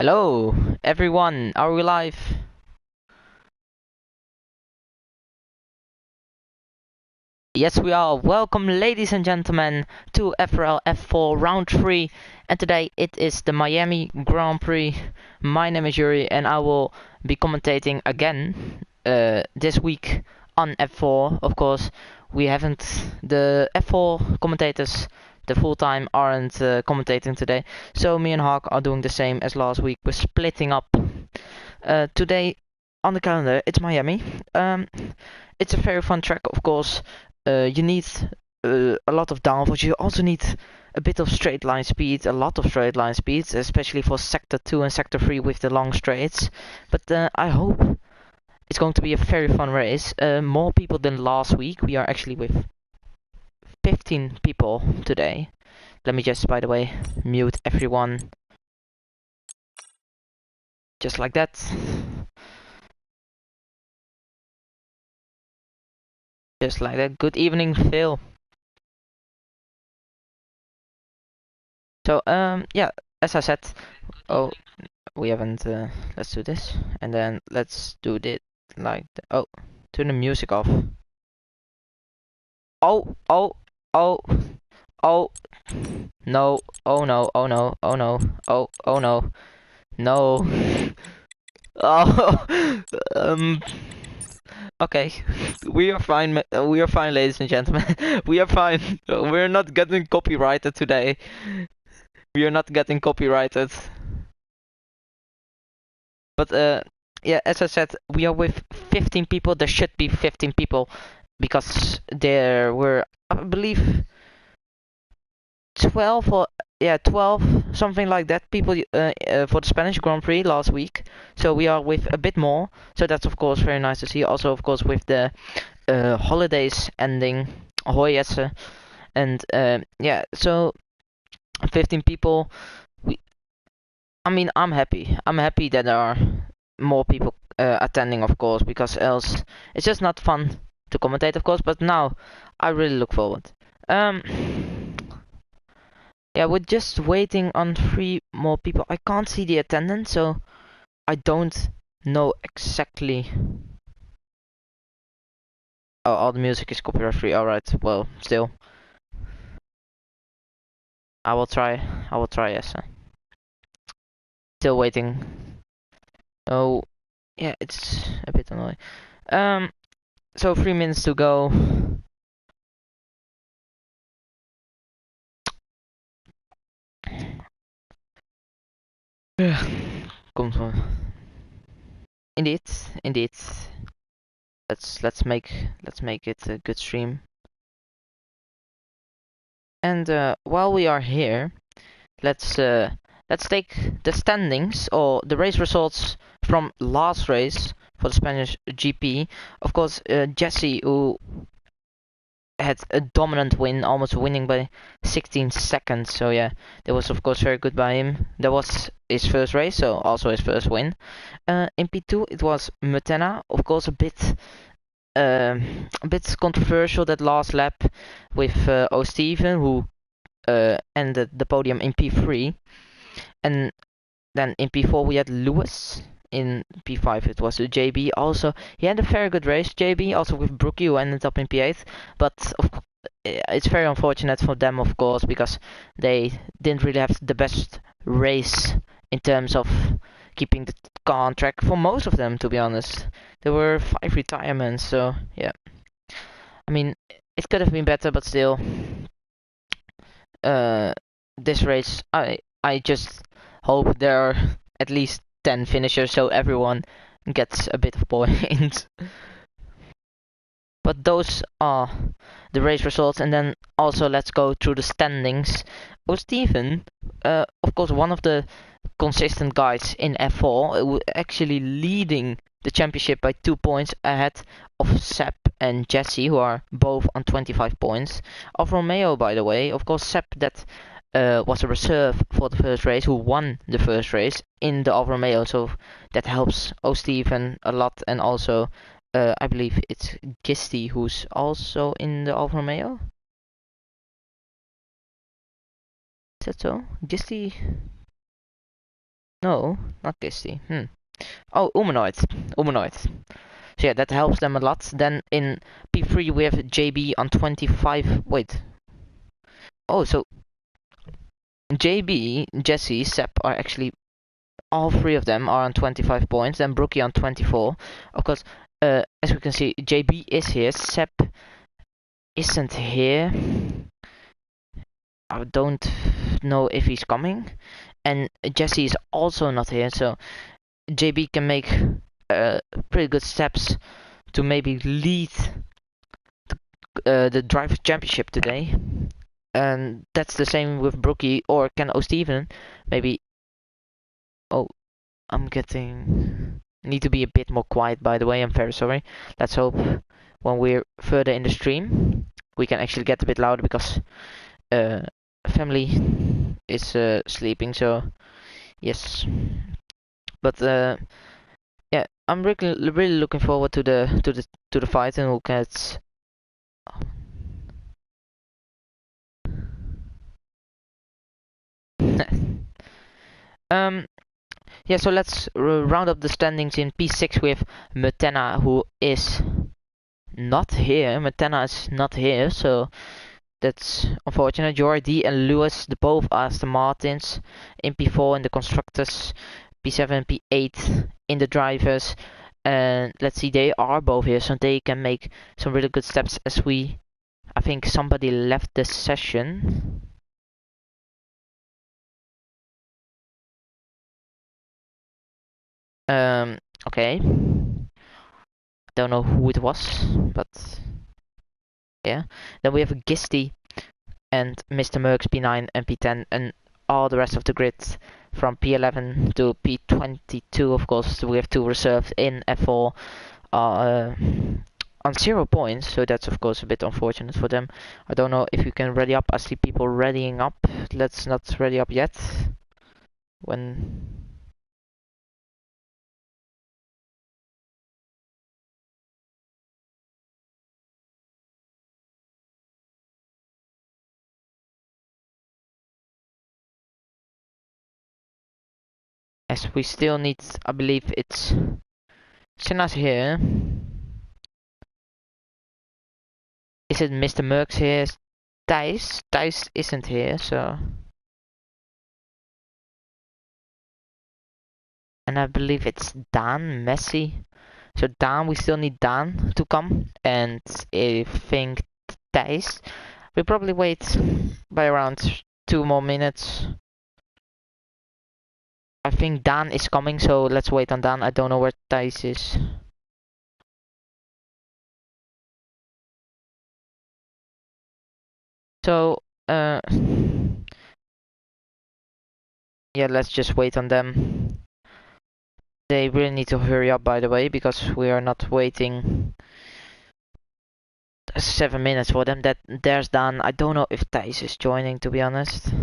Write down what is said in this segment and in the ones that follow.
Hello, everyone. Are we live? Yes, we are. Welcome, ladies and gentlemen, to FRL F4 Round 3. And today it is the Miami Grand Prix. My name is Yuri, and I will be commentating again this week on F4. Of course, we haven't. The F4 commentators, the full time, aren't commentating today. So me and Hawk are doing the same as last week. We're splitting up. Today on the calendar, it's Miami. It's a very fun track, of course. You need a lot of downforce. You also need a bit of straight line speed, a lot of straight line speeds, especially for Sector 2 and Sector 3 with the long straights. But I hope it's going to be a very fun race. More people than last week. We are actually with 15 people today. Let me just, by the way, mute everyone. Just like that. Just like that. Good evening, Phil. So, yeah, as I said, oh, we haven't, let's do this, and then let's do it like, oh, turn the music off. Oh, oh, oh, oh, no, oh no, oh no, oh no, oh no, no, oh, okay, we are fine, ladies and gentlemen, we are fine, we're not getting copyrighted today, we are not getting copyrighted. But yeah, as I said, we are with 15 people. There should be 15 people because there were, I believe, 12 or 12, something like that, people for the Spanish Grand Prix last week. So we are with a bit more. So that's of course very nice to see. Also, of course, with the holidays ending, Hoyesse, and yeah, so 15 people. I mean, I'm happy. I'm happy that there are more people attending, of course, because else it's just not fun to commentate, of course. But now I really look forward. Yeah, we're just waiting on 3 more people. I can't see the attendance, so I don't know exactly. Oh, all the music is copyright free. All right. Well, still, I will try. I will try. Yes. Still waiting. Oh, yeah, it's a bit annoying. So 3 minutes to go. Komt wel. Indeed, indeed. Let's make it a good stream. And while we are here, let's take the standings or the race results from last race for the Spanish GP. Of course, Jesse, who had a dominant win, almost winning by 16 seconds. So yeah, that was of course very good by him. That was his first race, so also his first win. In P2 it was Mutena, of course a bit controversial that last lap with O'Steven, who ended the podium in P3. And then in P4 we had Lewis. In P5 it was JB. Also, he had a very good race, JB, also with Brookie, who ended up in P8. But it's very unfortunate for them, of course, because they didn't really have the best race in terms of keeping the car on track for most of them, to be honest. There were 5 retirements, so yeah. I mean, it could have been better, but still, this race, I just hope there are at least 10 finishers, so everyone gets a bit of points. But those are the race results, and then also let's go through the standings. Oh, Steven, of course, one of the consistent guys in F4, actually leading the championship by 2 points ahead of Sepp and Jesse, who are both on 25 points. Of Romeo, by the way, of course, Sepp that was a reserve for the first race, who won the first race in the Alfa Romeo, so that helps O'Steven a lot, and also I believe it's Gisty who's also in the Alfa Romeo. Is that so? Gisty? No, not Kisty. Oh, Humanoid. Humanoid. So yeah, that helps them a lot. Then in P3 we have JB on 25. Wait. Oh, so JB, Jesse, Sep are actually all three of them are on 25 points. Then Brookie on 24. Of course, as we can see, JB is here. Sep isn't here. I don't know if he's coming. And Jesse is also not here, so JB can make pretty good steps to maybe lead the driver championship today. And that's the same with Brookie or can O'Steven maybe. Oh, I'm getting. Need to be a bit more quiet, by the way. I'm very sorry. Let's hope when we're further in the stream we can actually get a bit louder because family is sleeping. So yes, but yeah, I'm really looking forward to the fight and who gets. um yeah, so let's round up the standings in P6 with Mutena, who is not here. Mutena is not here, so that's unfortunate. Jordi and Lewis, the both Aston Martins in P4 in the constructors, P7, P8 in the drivers. And let's see, they are both here, so they can make some really good steps as we. I think somebody left the session. Okay. Don't know who it was, but yeah. Then we have Gisty and Mr. Mercs P9 and P10 and all the rest of the grid from P11 to P22. Of course, we have two reserved in F4 on 0 points, so that's of course a bit unfortunate for them. I don't know if you can ready up. I see people readying up. Let's not ready up yet. When as we still need, I believe it's Senna's here. Is it Mr. Mercs here? Thijs? Thijs isn't here, so. And I believe it's Dan Messi. So Dan, we still need Dan to come. And I think Thijs. We probably wait by around 2 more minutes. I think Dan is coming, so let's wait on Dan. I don't know where Thijs is. So, yeah, let's just wait on them. They really need to hurry up, by the way, because we are not waiting 7 minutes for them. That there's Dan. I don't know if Thijs is joining, to be honest.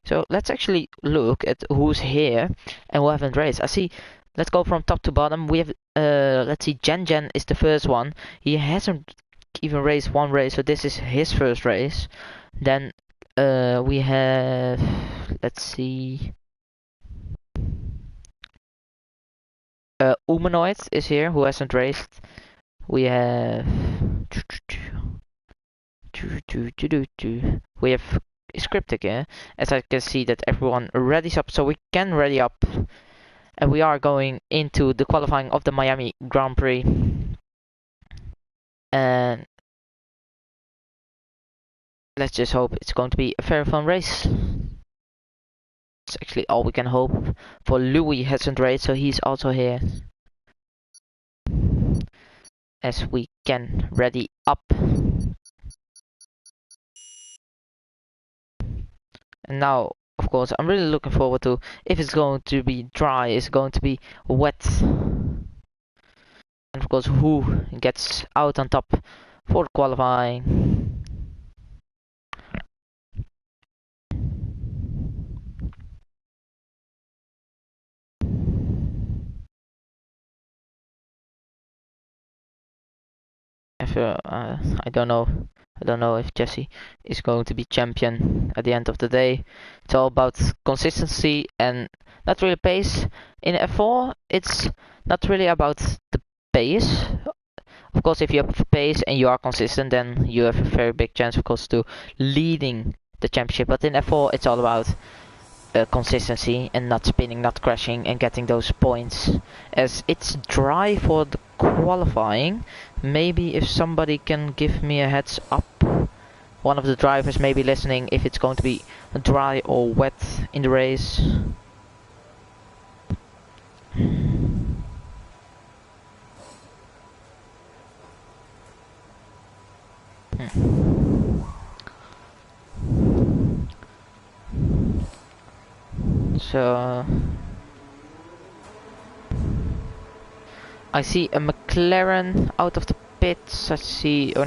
So let's actually look at who's here and who haven't raced. I see. Let's go from top to bottom. We have let's see. Jen is the first one. He hasn't even raced one race, so this is his first race. Then we have, let's see. Humanoid is here, who hasn't raced. We have. We have Scriptic here. As I can see that everyone readies up, so we can ready up. And we are going into the qualifying of the Miami Grand Prix. And let's just hope it's going to be a very fun race. It's actually all we can hope for. Louis hasn't raced, so he's also here. As we can ready up. And now, of course, I'm really looking forward to if it's going to be dry, it's going to be wet. And of course, who gets out on top for qualifying. If I don't know I don't know if Jesse is going to be champion at the end of the day. It's all about consistency and not really pace. In F4, it's not really about the pace. Of course, if you have pace and you are consistent, then you have a very big chance, of course, to leading the championship. But in F4, it's all about consistency and not spinning, not crashing, and getting those points. As it's dry for the qualifying, maybe if somebody can give me a heads up, one of the drivers may be listening, if it's going to be dry or wet in the race. So I see a McLaren out of the pits. I see a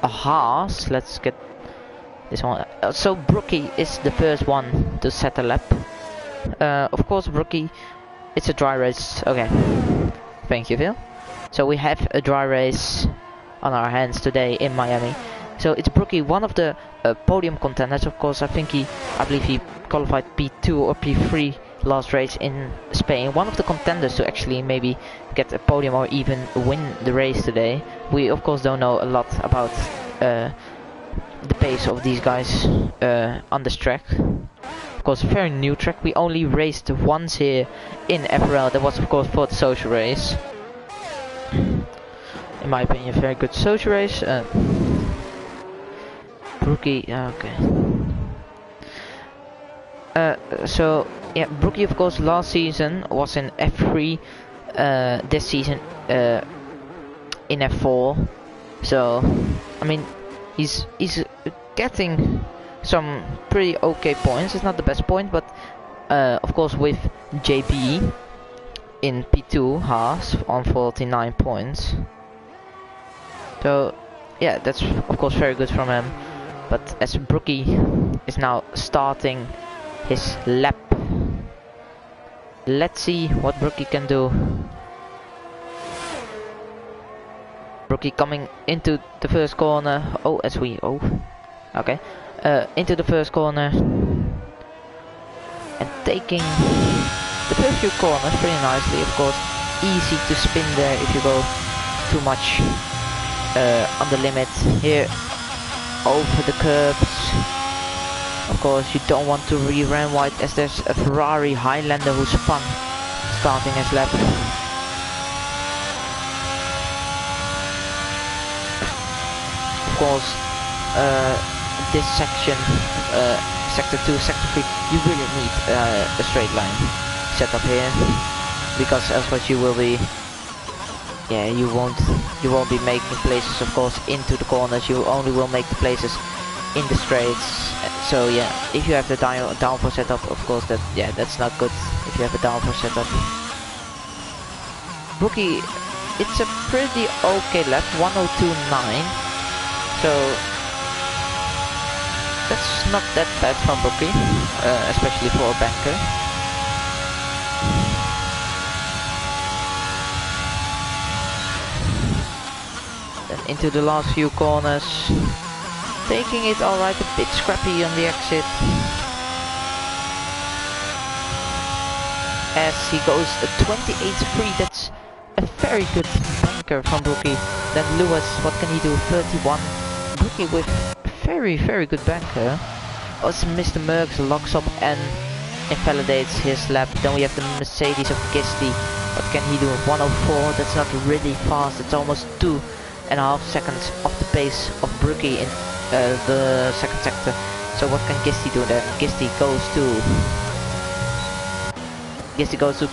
Haas. Let's get this one. So Brookie is the first one to set a lap. Of course, Brookie, it's a dry race. Okay, thank you, Phil. So we have a dry race on our hands today in Miami. So it's Brookie, one of the podium contenders. Of course, I believe he qualified P2 or P3 last race in Spain. One of the contenders to actually maybe get a podium or even win the race today. We of course don't know a lot about the pace of these guys on this track. Of course, very new track. We only raced once here in FRL. That was of course for the social race. In my opinion, very good social race. Brookie, okay. So yeah, Brookie of course last season was in F3. This season in F4. So I mean, he's getting some pretty okay points. It's not the best point, but of course with JB in P2 Haas on 49 points. So yeah, that's of course very good from him. But as Brookie is now starting his lap, let's see what Brookie can do. Brookie coming into the first corner. Okay. Into the first corner and taking the first few corners pretty nicely. Of course, easy to spin there if you go too much on the limit. Here over the curbs. Of course, you don't want to re-ram wide as there's a Ferrari Highlander who spun starting his lap. Of course, this section, sector 2, sector 3, you really need a straight line setup here, because otherwise you will be, yeah, you won't be making places, of course, into the corners. You only will make the places in the straights. So yeah, if you have the downforce setup, of course, that's not good. If you have a downforce setup, Brookie, it's a pretty okay lap, 102.9. So that's not that bad from Brookie, especially for a banker. Then into the last few corners, taking it alright, a bit scrappy on the exit. As he goes a 28.3, that's a very good banker from Brookie. Then Lewis, what can he do? 31. Brookie with very good banker. Also Mr. Merckx locks up and invalidates his lap. Then we have the Mercedes of Gisty. What can he do? 104, that's not really fast. It's almost 2.5 seconds off the pace of Brookie in the second sector. So what can Gisty do then? Gisty goes to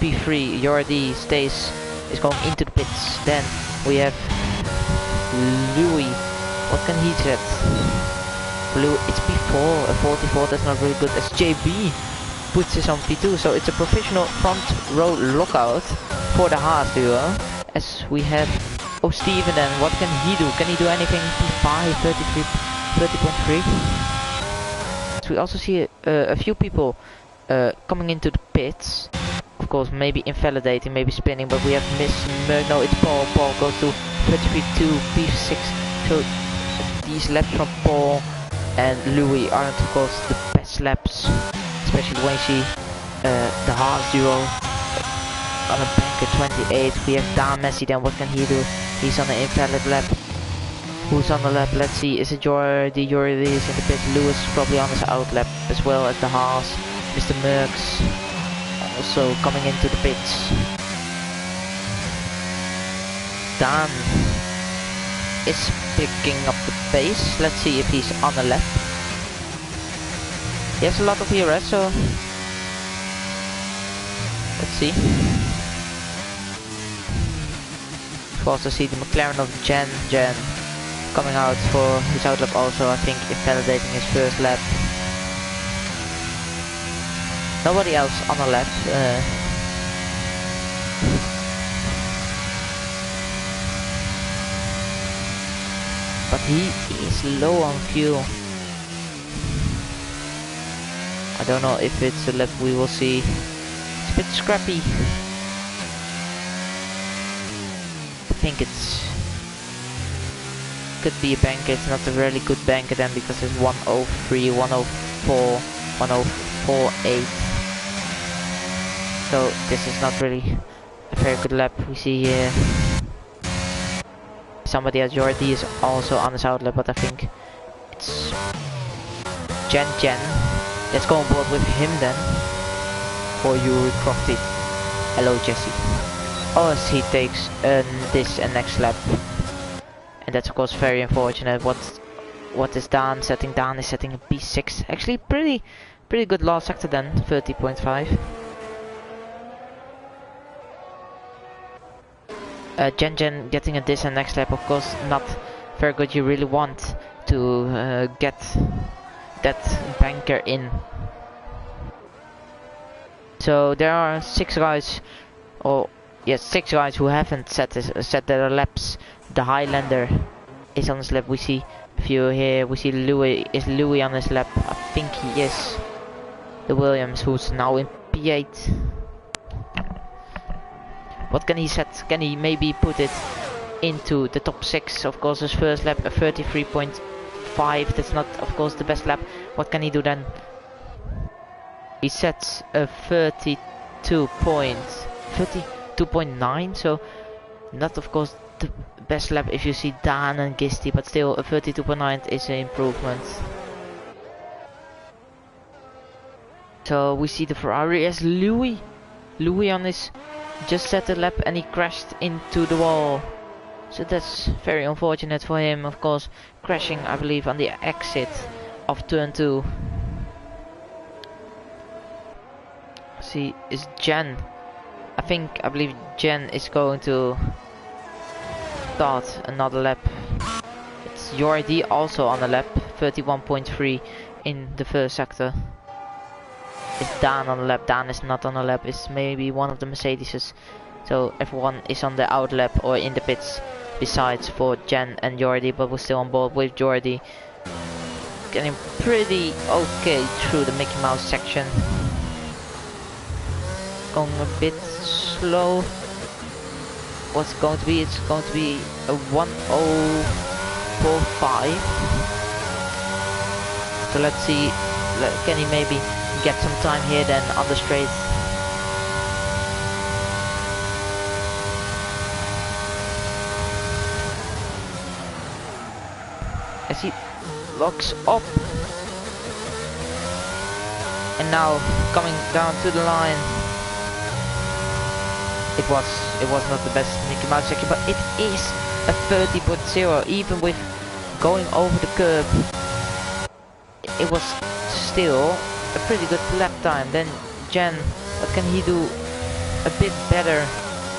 P3. Jordi is going into the pits. Then we have Louis. What can he set? It's P4, a 44, that's not really good. As JB puts this on P2, so it's a professional front row lockout for the Haas duo. As we have Steven, then what can he do? Can he do anything? P5, 30.3. So we also see a few people coming into the pits. of course, maybe invalidating, maybe spinning, but we have missed Merc. No, it's Paul. Paul goes to 33.2, P6. So these laps from Paul and Louis aren't, of course, the best laps, especially when you see the Haas duo on a bank at 28. We have Dan Messi. Then what can he do? He's on an invalid lap. Who's on the lap? Let's see. Is it Jordi? Jordi is in the pit. Lewis probably on his out lap as well as the Haas. Mr. Merckx also coming into the pits. Dan is picking up the pace. Let's see if he's on the lap. He has a lot of ERS, so let's see. We also see the McLaren of Jen coming out for his out lap also, I think invalidating his first lap. Nobody else on the lap. But he is low on fuel. I don't know if it's a lap we will see. It's a bit scrappy. I think it's could be a banker. It's not a really good banker then, because it's 103, 104, 104.8. So this is not really a very good lap. We see here somebody else. Jordi is also on his out lap, but I think it's Jen. Let's go on board with him then. For Yuri Crofty. Hello Jesse. Oh, as he takes this and next lap. And that's of course very unfortunate. What is Dan setting? Dan is setting a P6. Actually pretty good last sector then, 30.5. Jen getting a this and next lap, of course not very good. You really want to get that banker in. So there are 6 guys, or yes, 6 guys who haven't set their laps. The Highlander is on his lap. We see a few here. We see Louis. Is Louis on his lap? I think he is. The Williams, who's now in P8. What can he set? Can he maybe put it into the top 6? Of course, his first lap a 33.5. That's not, of course, the best lap. What can he do then? He sets a 32.9. So not, of course, the best lap if you see Dan and Gisty, but still a 32.9 is an improvement. So we see the Ferrari as Louis on his just set the lap and he crashed into the wall. So that's very unfortunate for him, of course, crashing I believe on the exit of turn 2. See, is Jen. I believe Jen is going to start another lap. It's Jordi also on the lap, 31.3 in the first sector. It's Dan on the lap. Dan is not on the lap. It's maybe one of the Mercedeses. So everyone is on the out lap or in the pits besides for Jen and Jordi, but we're still on board with Jordi. Getting pretty okay through the Mickey Mouse section. Going a bit slow. What's it going to be? It's going to be a 1:04.5. So let's see. Can he maybe get some time here then on the straight? As he locks up. And now coming down to the line. It was not the best Mickey Mouse section, but it is a 30.0. Even with going over the curb, it was still a pretty good lap time. Then Jen, what can he do a bit better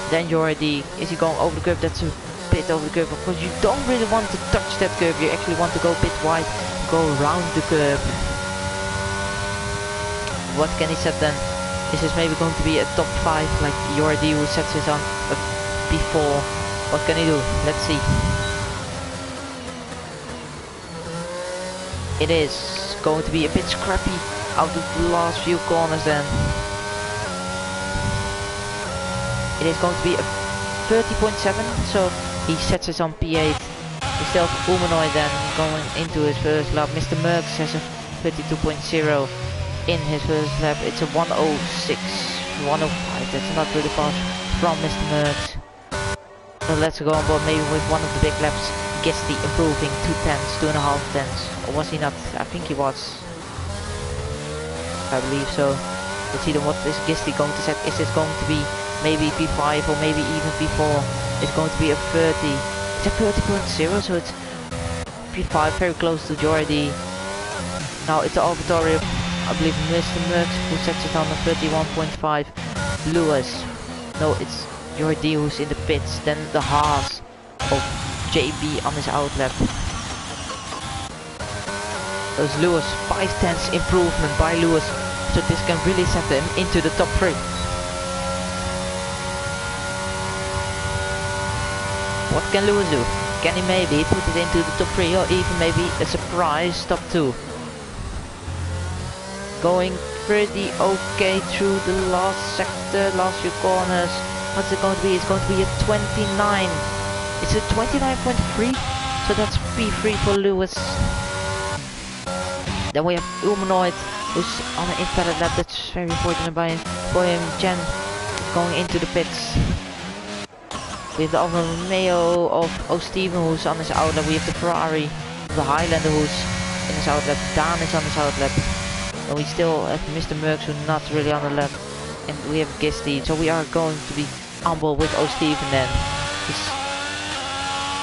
than Jordi? Is he going over the curb? That's a bit over the curb. Of course, you don't really want to touch that curb. You actually want to go a bit wide, go around the curb. What can he set then? This is maybe going to be a top 5 like Jordi, who sets his on before. What can he do? Let's see. It is going to be a bit scrappy out of the last few corners then. it is going to be a 30.7, so he sets us on P8. We still have Humanoid then going into his first lap. Mr. Merckx has a 32.0 in his first lap. It's a 106, 105, that's not really fast from Mr. Merckx. So let's go on board maybe with one of the big laps. Gisty improving 2 tenths, 2.5 tenths. Or was he not? I think he was. I believe so. Let's see then what is Gisty going to set. Is this going to be maybe P5 or maybe even P4? It's going to be a 30. It's a 30.0, so it's P5, very close to Jordi. Now it's the AlphaTauri, I believe Mr. Merckx, who sets it on a 31.5. Lewis. No, it's Jordi who's in the pits. Then the Haas of JB on his outlap. There's Lewis, 5 tenths improvement by Lewis. So this can really set him into the top 3. What can Lewis do? Can he maybe put it into the top 3 or even maybe a surprise top 2? Going pretty okay through the last sector, last few corners. What's it going to be? It's going to be a 29. It's a 29.3, so that's P3 for Lewis. Then we have Humanoid, who's on an invalid lap. That's very fortunate for him. Jen going into the pits. We have the Alfa Romeo of Steven, who's on his outlap. We have the Ferrari, the Highlander, who's in his outlap. Dan is on his outlap. And we still have Mr. Merckx, who's not really on the lap. And we have Gisty, so we are going to be on board with Steven then.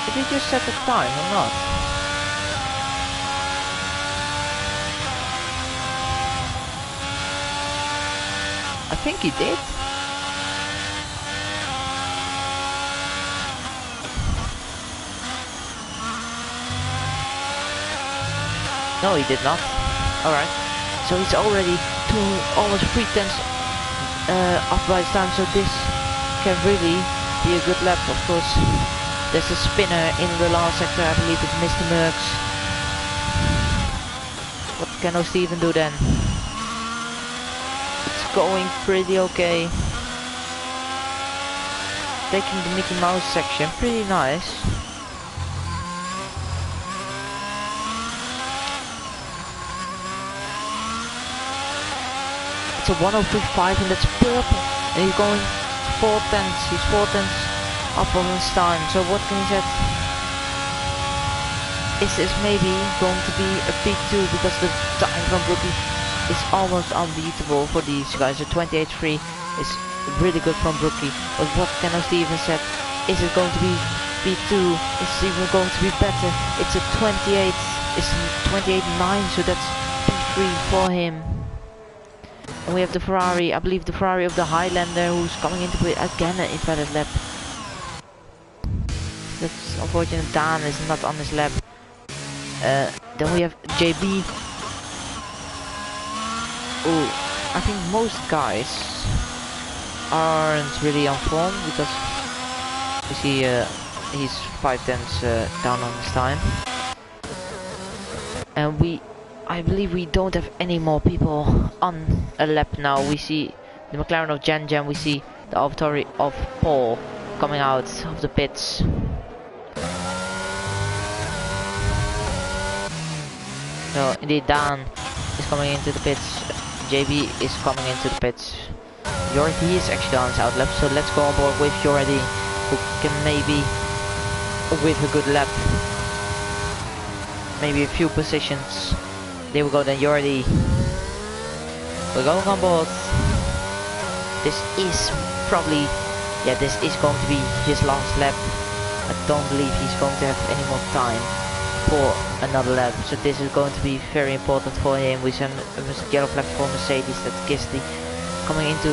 Did he just set the time or not? I think he did. No, he did not. Alright. So he's already almost 3 tenths up by his time, so this can really be a good lap. Of course, there's a spinner in the last sector. I believe it's Mr. Merckx. What can Steven do then? It's going pretty okay. Taking the Mickey Mouse section, pretty nice. It's a 103.5 and that's purple. And he's going 4 tenths. He's 4 tenths up on his time. So what can he set? Is this maybe going to be a P2 because the time from Brookie is almost unbeatable for these guys. A 28.3 is really good from Brookie. But what can Steven set? Is it going to be P2? Is it even going to be better? It's a 28. It's 28.9, so that's P3 for him. And we have the Ferrari, I believe the Ferrari of the Highlander, who's coming into it again an invalid lap. That's unfortunate. Dan is not on his lap. Then we have JB. Oh, I think most guys aren't really on form because you see he's 5 tenths down on his time. And I believe we don't have any more people on a lap now. We see the McLaren of Jan, we see the AlphaTauri of Paul coming out of the pits. So indeed Dan is coming into the pits, JB is coming into the pits. Jordi is actually on his outlap, so let's go on board with Jordi, who can maybe with a good lap, maybe a few positions. There we go then, Jordi. We're going on board. This is probably, yeah, this is going to be his last lap. I don't believe he's going to have any more time for another lap. So this is going to be very important for him. With some yellow flag for Mercedes, that's Gisty coming into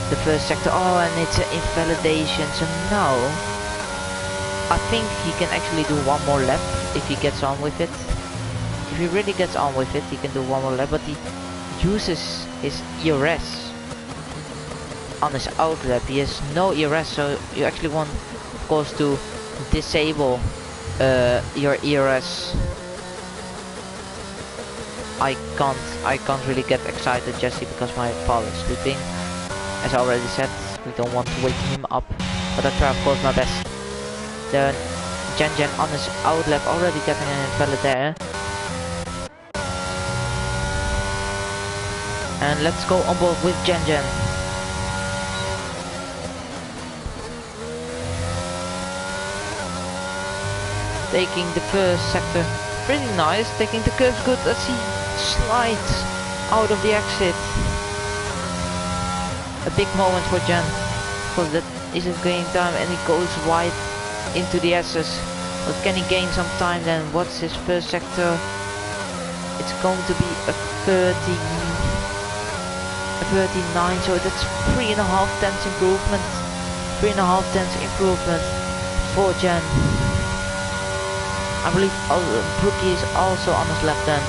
the first sector. Oh, and it's an invalidation. So now, I think he can actually do one more lap if he gets on with it. If he really gets on with it, he can do one more lap, but he uses his ERS on his outlap. He has no ERS, so you actually want, of course, to disable your ERS. I can't really get excited, Jesse, because my father is sleeping. As I already said, We don't want to wake him up, but I try of course my best. The Jen on his outlap already getting a invalid there. And let's go on board with Jen. Taking the first sector pretty nice, taking the curves good as he slides out of the exit. A big moment for Jen, because that isn't gaining time and he goes wide into the S's. But can he gain some time then? What's his first sector? It's going to be a 39, so that's 3.5 tenths improvement. 3.5 tenths improvement for Jen. I believe Prix is also on his left then.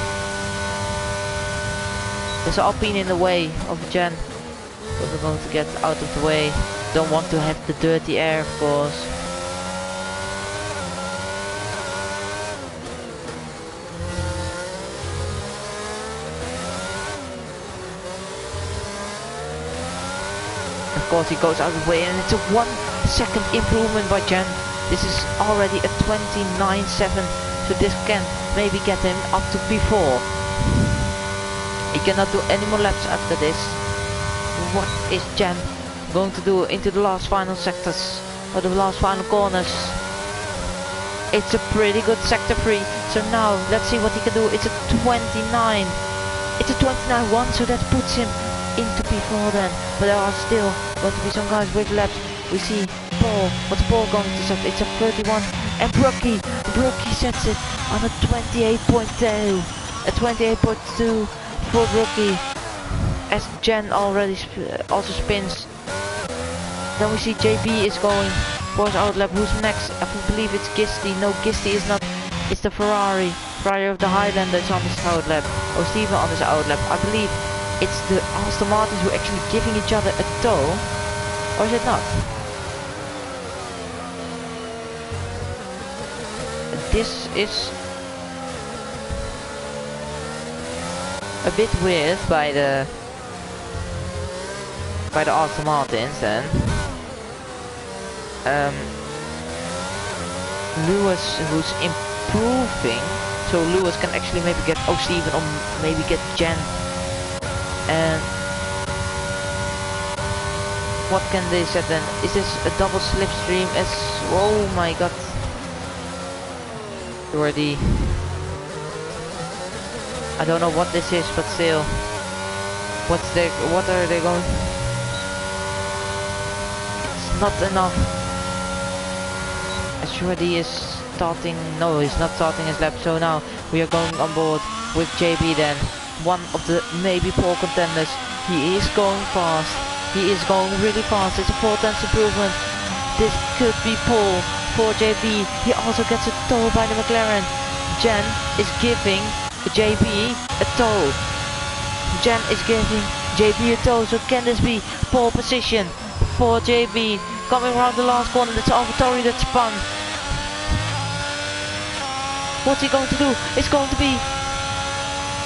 There's Alpine in the way of Jen, but we're going to get out of the way. Don't want to have the dirty air, of course. Of course he goes out of the way and it's a 1 second improvement by Jen. This is already a 29.7, so this can maybe get him up to P4. He cannot do any more laps after this. What is Jen going to do into the last final sectors, or the last final corners? It's a pretty good sector 3, so now let's see what he can do. It's a 29. It's a 29.1, so that puts him into P4 then, but there are still going to be some guys with laps. We see Paul. What's Paul going to set? It's a 31, and Prix sets it on a 28.2. A 28.2 for Prix, as Jen already also spins. Then we see JB is going for his outlap. Who's next? I believe it's Gisty. No, Gisty is not. It's the Ferrari of the Highlanders on his outlap. Or Steven on his outlap. I believe it's the Aston Martins who are actually giving each other a tow. Or is it not? This is a bit weird by the Aston Martins then. Lewis, who's improving, so Lewis can actually maybe get Steven or maybe get Jen. And what can they set then? Is this a double slipstream? As oh my god, already. I don't know what this is, but still, what are they going? It's not enough. As Jordi is starting, no, he's not starting his lap. So now we are going on board with JB then, one of the maybe poor contenders. He is going fast. He is going really fast. It's a 4 tenths improvement. This could be pole for JB. He also gets a tow by the McLaren. Jen is giving JB a tow. Jen is giving JB a tow. So can this be pole position for JB? Coming around the last corner. That's AlphaTauri that spun. What's he going to do? It's going to be.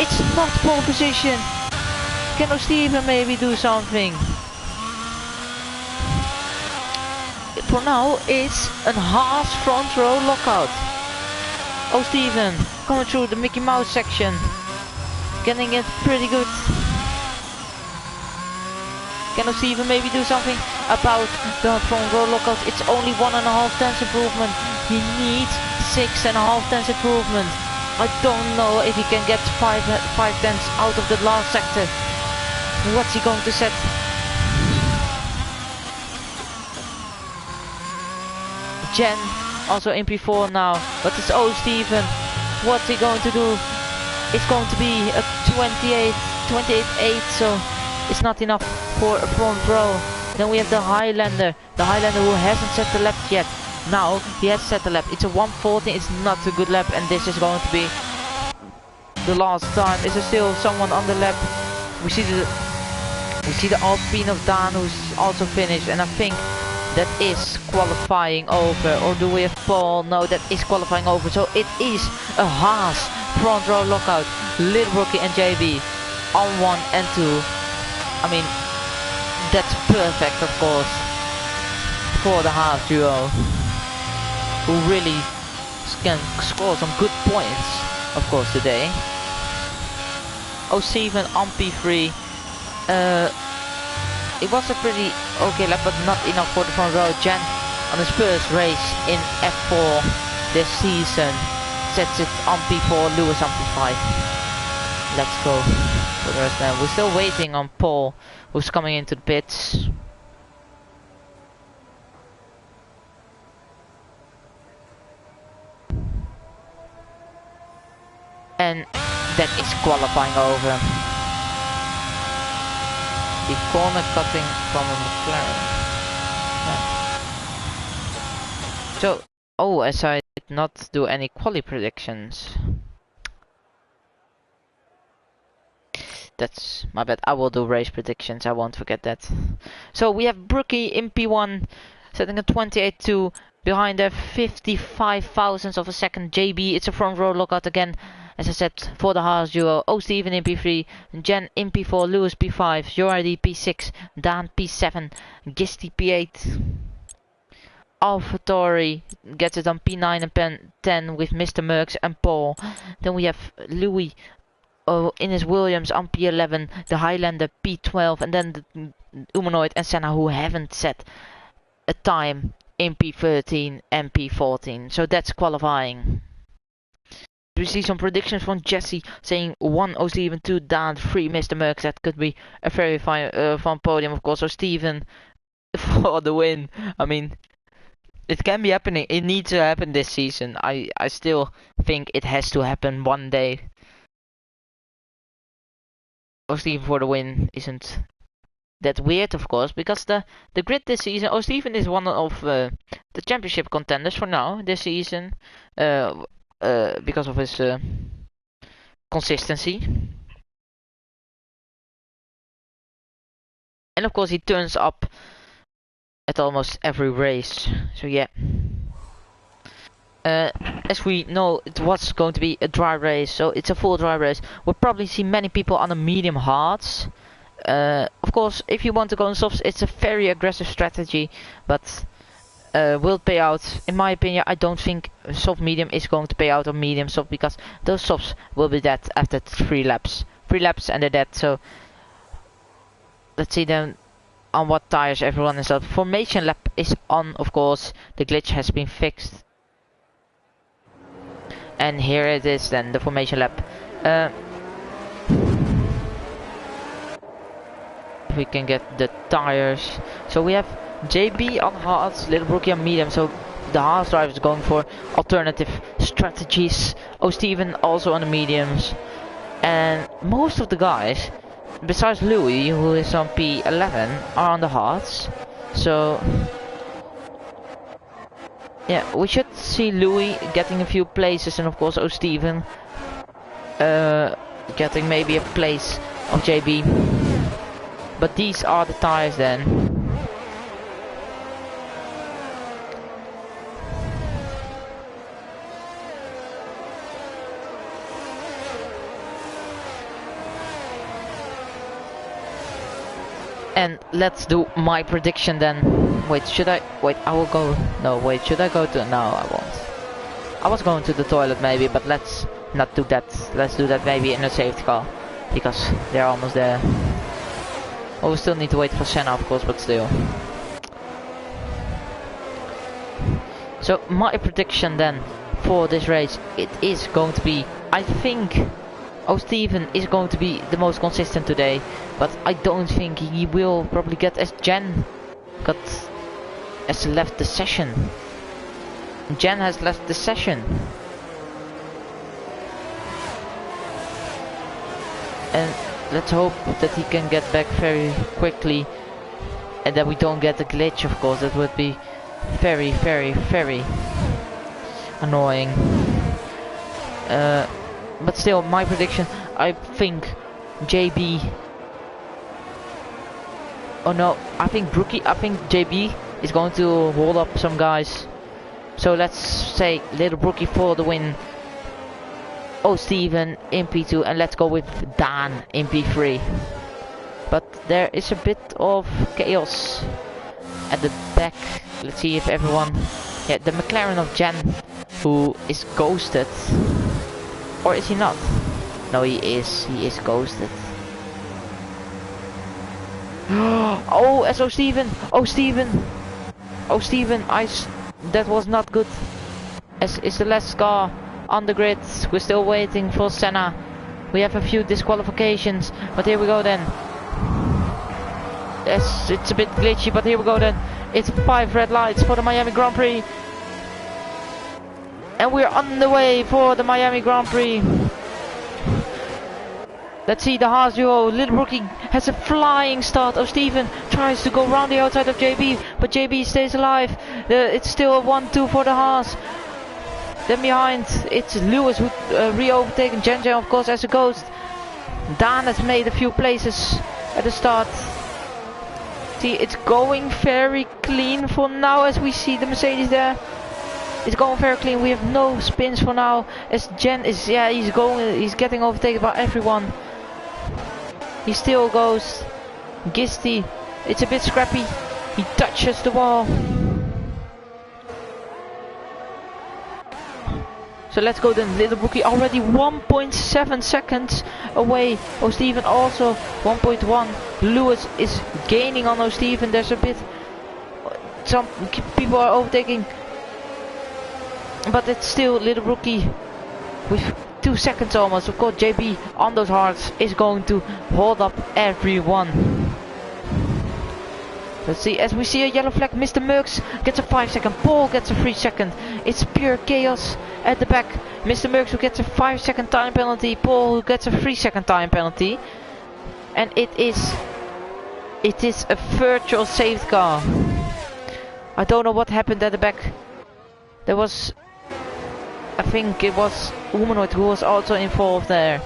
It's not pole position. Can Steven maybe do something? For now, it's a Haas front row lockout. Steven coming through the Mickey Mouse section, getting it pretty good. Can Steven maybe do something about the front row lockout? It's only 1.5 tenths improvement. He needs 6.5 tenths improvement. I don't know if he can get 5 tenths out of the last sector. What's he going to set? Jen also in P4 now, but it's Steven. What's he going to do? It's going to be a 28.8, so it's not enough for a front row. Then we have the Highlander who hasn't set the lap yet. Now he has set the lap. It's a 1:40. It's not a good lap, and this is going to be the last time. Is there still someone on the lap? We see the Alpine of Dan, who's also finished, and I think that is qualifying over. Or do we have Paul? No, that is qualifying over. So it is a Haas front row lockout. Little Rookie and JB on 1 and 2. I mean, that's perfect, of course. for the half duo, who really can score some good points, of course, today. Steven on P3. It was a pretty okay lap, but not enough for the front row. Jen on his first race in F4 this season sets it on P4, Lewis on P5. Let's go for the rest now. We're still waiting on Paul, who's coming into the pits. And that is qualifying over. The corner cutting from a McLaren. So, as I did not do any quali predictions. That's my bad. I will do race predictions, I won't forget that. So we have Brookie in P1 setting a 28.2 behind a 55 thousandths of a second. JB, it's a front row lockout again, as I said, for the Haas duo. Steven in P3, Jen in P4, Lewis P5, Jordi P6, Dan P7, Gisty P8. AlphaTauri gets it on P9 and P10 with Mr. Merckx and Paul. Then we have Louis in his Williams on P11, the Highlander P12, and then the Humanoid and Senna, who haven't set a time in P13 and P14. So that's qualifying. We see some predictions from Jesse saying 1 Steven, 2 Dan, 3 Mr. Merckx. That could be a very fun podium, of course. So Steven for the win. I mean, it can be happening. It needs to happen this season. I still think it has to happen one day. Steven for the win isn't that weird, of course, because the grid this season, Steven is one of the championship contenders for now this season, because of his consistency, and of course he turns up at almost every race. So yeah. As we know, it was going to be a dry race, so it's a full dry race. We'll probably see many people on the medium hards. Of course, if you want to go on softs, it's a very aggressive strategy, but will pay out. In my opinion, I don't think soft medium is going to pay out on medium soft, because those softs will be dead after 3 laps. 3 laps and they're dead, so let's see then on what tires everyone is on. Formation lap is on, of course. The glitch has been fixed. And here it is then, the formation lap. If we can get the tires. So we have JB on hards, Little Brookie on medium. So the hard driver is going for alternative strategies. Steven also on the mediums. And most of the guys, besides Louis, who is on P11, are on the hards. So yeah, we should see Louis getting a few places, and of course Steven getting maybe a place of JB. But these are the tires then. And let's do my prediction then. Wait, should I? Wait, I will go. No, wait, should I go to? No, I won't. I was going to the toilet maybe, but let's not do that. Let's do that maybe in a safety car, because they're almost there. Oh, we still need to wait for Senna, of course, but still. So my prediction then for this race, it is going to be, I think, Steven is going to be the most consistent today, but I don't think he will probably get as Jen has left the session. Jen has left the session. And let's hope that he can get back very quickly, and that we don't get a glitch, of course. That would be very, very, very annoying. But still, my prediction, I think JB... Oh no, I think JB is going to hold up some guys. So let's say Little Brookie for the win. Steven in P2, and let's go with Dan in P3. But there is a bit of chaos at the back Let's see if everyone... Yeah, the McLaren of Jen, who is ghosted. Or is he not? No, he is ghosted. Oh, SO Steven! Oh, Steven! Oh, Steven, that was not good. As is the last car on the grid. We're still waiting for Senna. We have a few disqualifications, but here we go then. Yes, it's a bit glitchy, but here we go then. It's 5 red lights for the Miami Grand Prix. And we're on the way for the Miami Grand Prix. Let's see the Haas duo. Little Rookie has a flying start. Oh, Steven tries to go around the outside of JB, but JB stays alive. It's still a 1-2 for the Haas. Then behind, it's Lewis who re-overtaken Jen of course as a ghost. Dan has made a few places at the start. See, it's going very clean for now as we see the Mercedes there. It's going very clean. We have no spins for now. As Jen is, yeah, he's getting overtaken by everyone. He still goes. Gisty, it's a bit scrappy. He touches the wall. So let's go then. Little Brookie already 1.7 seconds away. Oh, Steven also 1.1. Lewis is gaining on Steven. There's a bit. Some people are overtaking. But it's still Little Brookie with 2 seconds almost. Of course, JB on those hards is going to hold up everyone. Let's see, as we see a yellow flag, Mr. Merckx gets a 5-second, Paul gets a 3-second. It's pure chaos at the back. Mr. Merckx who gets a 5-second time penalty, Paul who gets a 3-second time penalty. And it is a virtual safety car. I don't know what happened at the back. There was, I think it was Humanoid who was also involved there.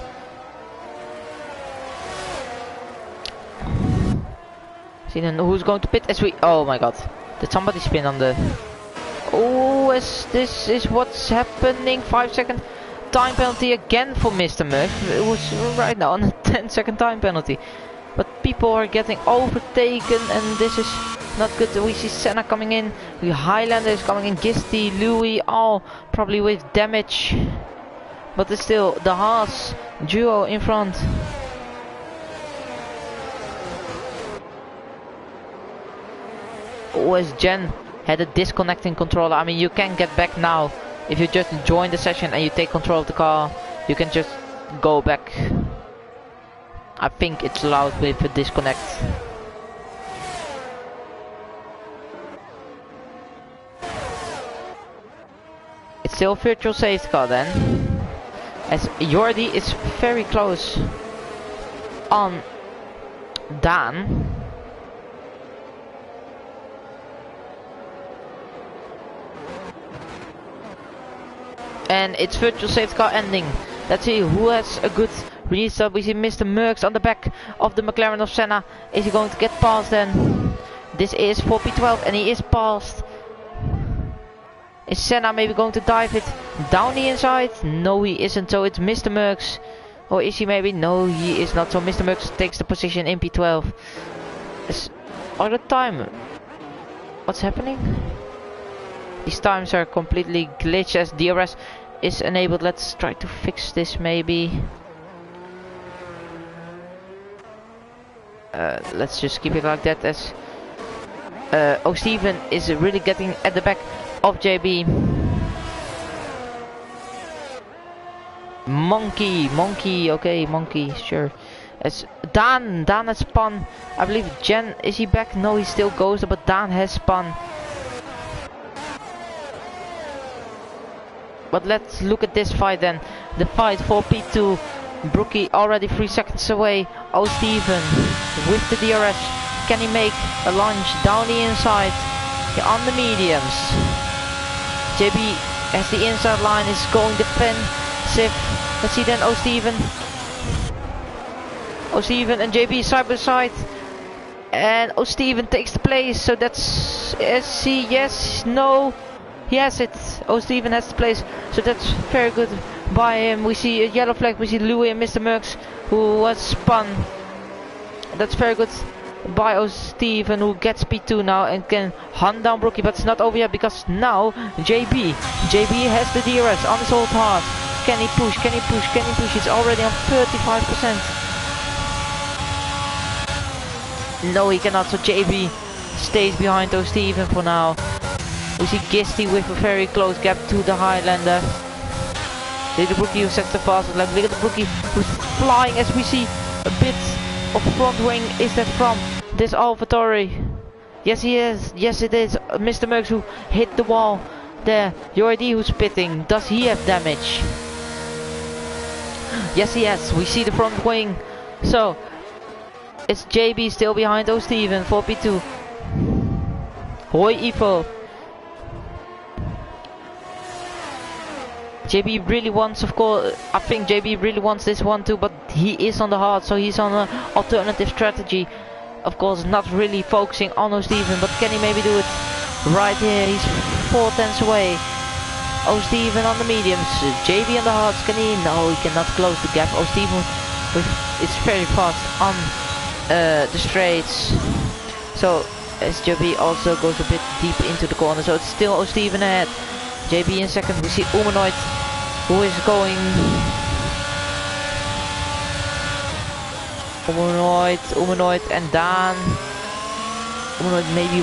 See then who's going to pit as we... Oh my god. Did somebody spin on the... Oh, this is what's happening. 5-second time penalty again for Mr. Merck. It was right now on a 10-second time penalty. But people are getting overtaken and this is not good. We see Senna coming in. The Highlander is coming in. Gisty, Louis, all probably with damage. But it's still the Haas duo in front. As Jen had a disconnecting controller. I mean, you can get back now. If you just join the session and you take control of the car, you can just go back. I think it's allowed with a disconnect. It's still a virtual safety car then. As Jordi is very close on Dan. And it's virtual safety car ending. Let's see who has a good release up. We see Mr. Merckx on the back of the McLaren of Senna. Is he going to get past then? This is for P12 and he is past. Is Senna maybe going to dive it down the inside? No, he isn't. So it's Mr. Merckx. Or is he maybe? No, he is not. So Mr. Merckx takes the position in P12. All the time. What's happening? These times are completely glitched as DRS is enabled. Let's try to fix this maybe. Let's just keep it like that as Steven is really getting at the back of JB. Monkey, okay, Monkey, sure. As Dan has spun. I believe Jen, is he back? No, he still goes, but Dan has spun. But let's look at this fight then. The fight for P2. Brookie already 3 seconds away. Oh, Steven with the DRS. Can he make a lunge down the inside? Yeah, on the mediums. JB as the inside line is going defensive. Let's see then. Oh, Steven and JB side by side. And oh, Steven takes the place. So that's SC. Yes, no. He has it. Oh, Steven has the place. So that's very good by him. We see a yellow flag. We see Louis and Mr. Merckx who was spun. That's very good. by Steven, who gets P2 now and can hunt down Brookie, but it's not over yet because now JB has the DRS on his old heart. Can he push? Can he push? Can he push? He's already on 35%. No, he cannot. So JB stays behind Steven for now. We see Gisty with a very close gap to the Highlander. Look at the Brookie who sets the fastest lap. Look at the Brookie who's flying as we see a bit of front wing. Is that from this AlphaTauri? Yes, he is. Yes, it is. Mr. Merckx who hit the wall there. UID who's pitting. Does he have damage? Yes, he has. We see the front wing. So it's JB still behind Steven for P2. Hoi Evo. JB really wants, of course, I think JB really wants this one too, but he is on the hard, so he's on an alternative strategy. Of course, not really focusing on Steven, but can he maybe do it right here? He's 4 tenths away. Steven on the mediums, JB on the hards. Can he? No, he cannot close the gap. Steven is very fast on the straights. So as JB also goes a bit deep into the corner, so it's still Steven ahead. JB in second. We see Humanoid who is going. Humanoid and Dan. Humanoid maybe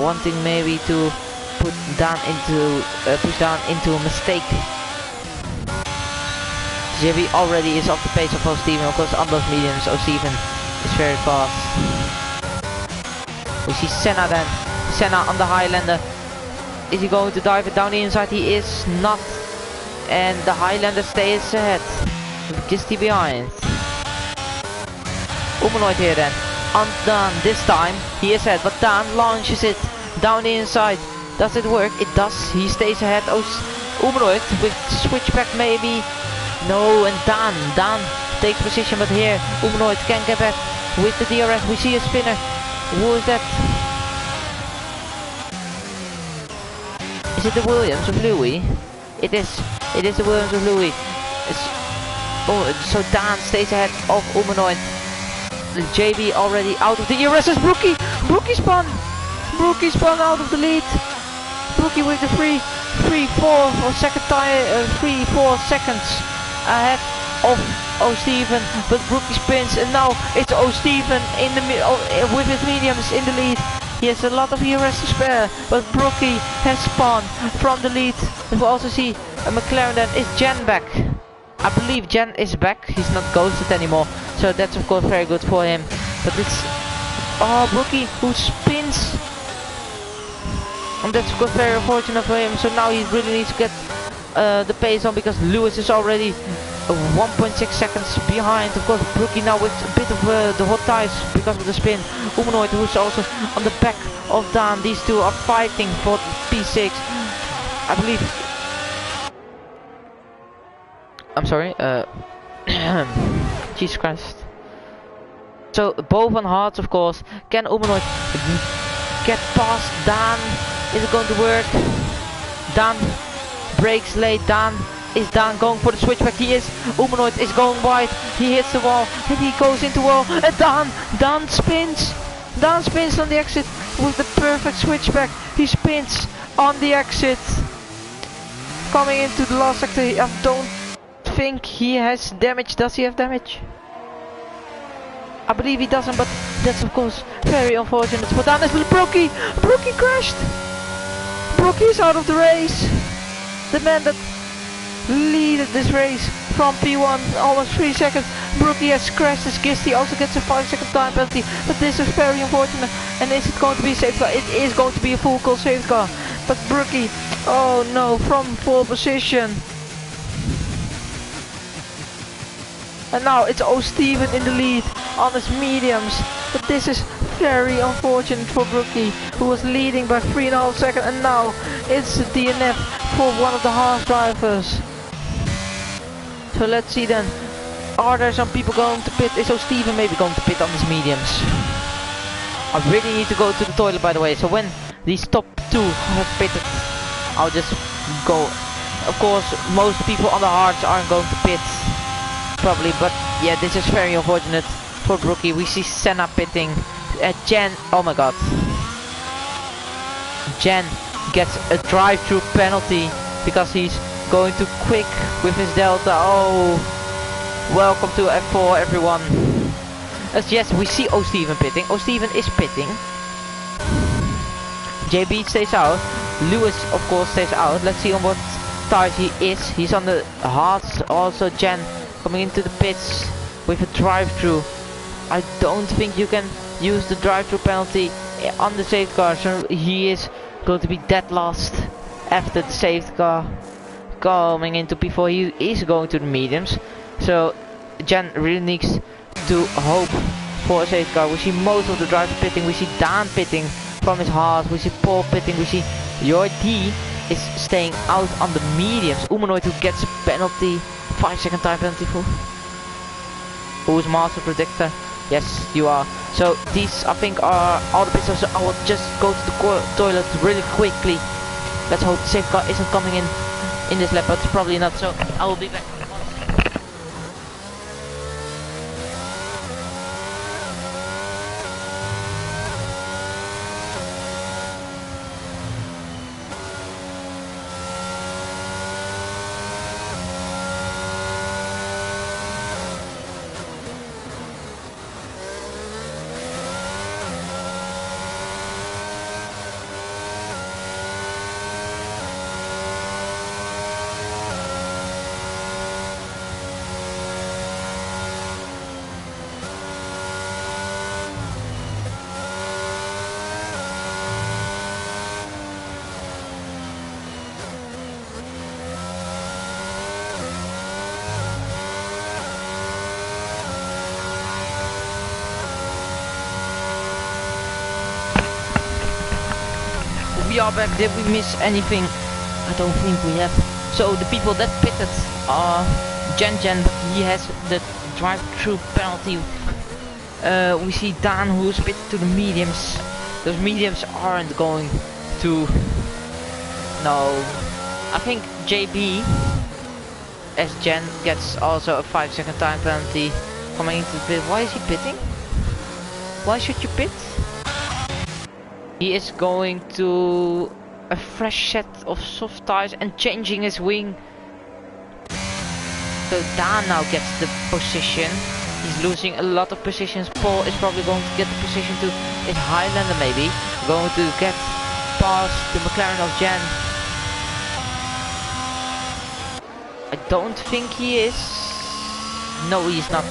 wanting maybe to put Dan into push Dan into a mistake. JB already is off the pace of Steven. Of course, on those mediums, Steven is very fast. We see Senna then. Senna on the Highlander. Is he going to dive it down the inside? He is not. And the Highlander stays ahead. With Gisty behind. Humanoid here then. On Dan this time. He is ahead. But Dan launches it down the inside. Does it work? It does. He stays ahead. Humanoid with switchback maybe. No, and Dan takes position. But here Humanoid can get back with the DRS. We see a spinner. Who is that? Is it the Williams of Louis? It is the Williams of Louis. So Dan stays ahead of Humanoid. JB already out of the DRS. Is Brookie spun out of the lead. Brookie with the 3-4 seconds ahead of Steven, but Brookie spins, and now it's Steven in the with his mediums in the lead. He has a lot of ERS to spare, but Brookie has spun from the lead. And we also see a McLaren then. Is Jen back? I believe Jen is back. He's not ghosted anymore, so that's of course very good for him. But it's Brookie who spins, and that's of course very unfortunate for him. So now he really needs to get the pace on, because Lewis is already 1.6 seconds behind. Of course, Brookie now with a bit of the hot tires because of the spin. Humanoid, who's also on the back of Dan. These two are fighting for P6. I believe. I'm sorry. Jesus Christ. So both on hards, of course. Can Humanoid get past Dan? Is it going to work? Dan breaks late. Is Dan going for the switchback? He is. Humanoid is going wide. He hits the wall and he goes into the wall. And Dan spins. Dan spins on the exit with the perfect switchback. He spins on the exit. Coming into the last sector. I don't think he has damage. Does he have damage? I believe he doesn't, but that's of course very unfortunate for Dan. Brookie crashed. Brookie is out of the race. The man that leaded this race from P1 almost 3 seconds. Brookie has crashed as Gisty also gets a 5-second time penalty, but this is very unfortunate. And is it going to be a safety car? It is going to be a full call safety car, but Brookie, oh no, from pole position. And now it's Steven in the lead on his mediums, but this is very unfortunate for Brookie, who was leading by 3.5 seconds, and now it's a DNF for one of the hard drivers. So let's see then, are there some people going to pit? Is Steven maybe going to pit on his mediums? I really need to go to the toilet, by the way, so when these top two have pitted, I'll just go. Of course, most people on the hards aren't going to pit, probably, but yeah, this is very unfortunate for Brookie. We see Senna pitting Jen, oh my god. Jen gets a drive-through penalty because he's going too quick with his delta. Oh, welcome to F4 everyone. As yes, we see O'Steven pitting. O'Steven is pitting. JB stays out. Lewis of course stays out. Let's see on what tires he is. He's on the hards. Also Jen coming into the pits with a drive-through. I don't think you can use the drive-through penalty on the safety car, so he is going to be dead last after the safety car coming into before he is going to the mediums. So Jen really needs to hope for a safety car. We see most of the drivers pitting. We see Dan pitting from his hard. We see Paul pitting. We see Your D is staying out on the mediums. Humanoid who gets a penalty, 5-second time penalty for. Who's master predictor? Yes, you are. So these I think are all the bits of, so I will just go to the toilet really quickly. Let's hope the safe car isn't coming in this lap, but it's probably not, so I will be back. We are back. Did we miss anything? I don't think we have. So the people that pitted are Jen, but he has the drive-through penalty. We see Dan who's pitted to the mediums. Those mediums aren't going to. No, I think JB as Jen gets also a 5-second time penalty coming into the pit. Why is he pitting? Why should you pit? He is going to a fresh set of soft tires and changing his wing. So Dan now gets the position. He's losing a lot of positions. Paul is probably going to get the position to his Highlander maybe. Going to get past the McLaren of Jen. I don't think he is. No, he's not.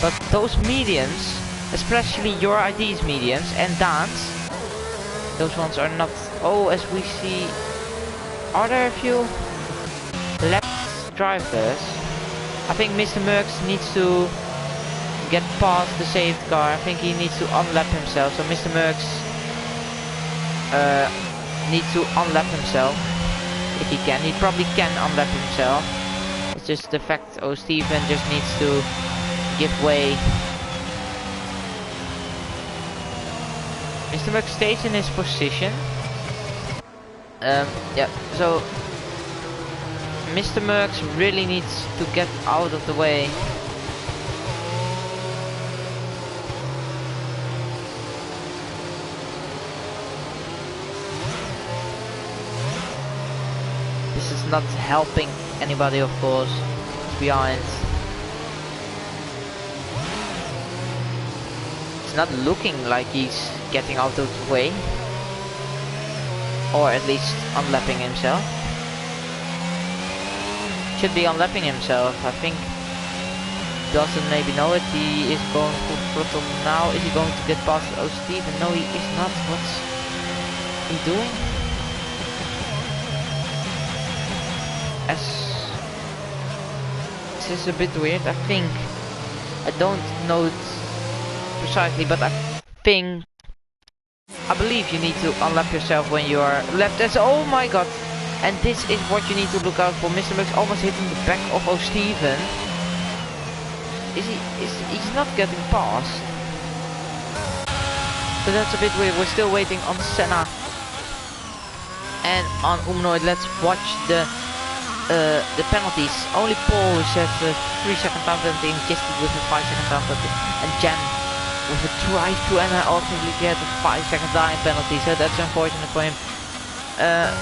But those mediums, especially your ID's mediums and Dan's, those ones are not. Oh, as we see, are there a few left drivers? I think Mr. Merckx needs to get past the safety car. I think he needs to unlap himself. So Mr. Merckx needs to unlap himself if he can. He probably can unlap himself. It's just the fact. Oh, Steven just needs to give way. Mr. Merckx stays in his position. Yeah, so Mr. Merckx really needs to get out of the way. This is not helping anybody, of course, behind. It's not looking like he's getting out of the way, or at least unlapping himself. Should be unlapping himself. I think doesn't maybe know it. He is going full throttle now. Is he going to get past Steven? No, he is not. What's he doing? As this is a bit weird. I think, I don't know it precisely, but I believe you need to unlap yourself when you are left. As oh my god. And this is what you need to look out for. Mr. Merckx almost hitting the back of O'Steven. He's not getting past. So that's a bit weird. We're still waiting on Senna and on Humanoid. Let's watch the penalties. Only Paul who said 3-second time penalty and Jesse with a 5-second time penalty. And Jen with a drive-through, and I ultimately get a 5-second time penalty, so that's unfortunate for him.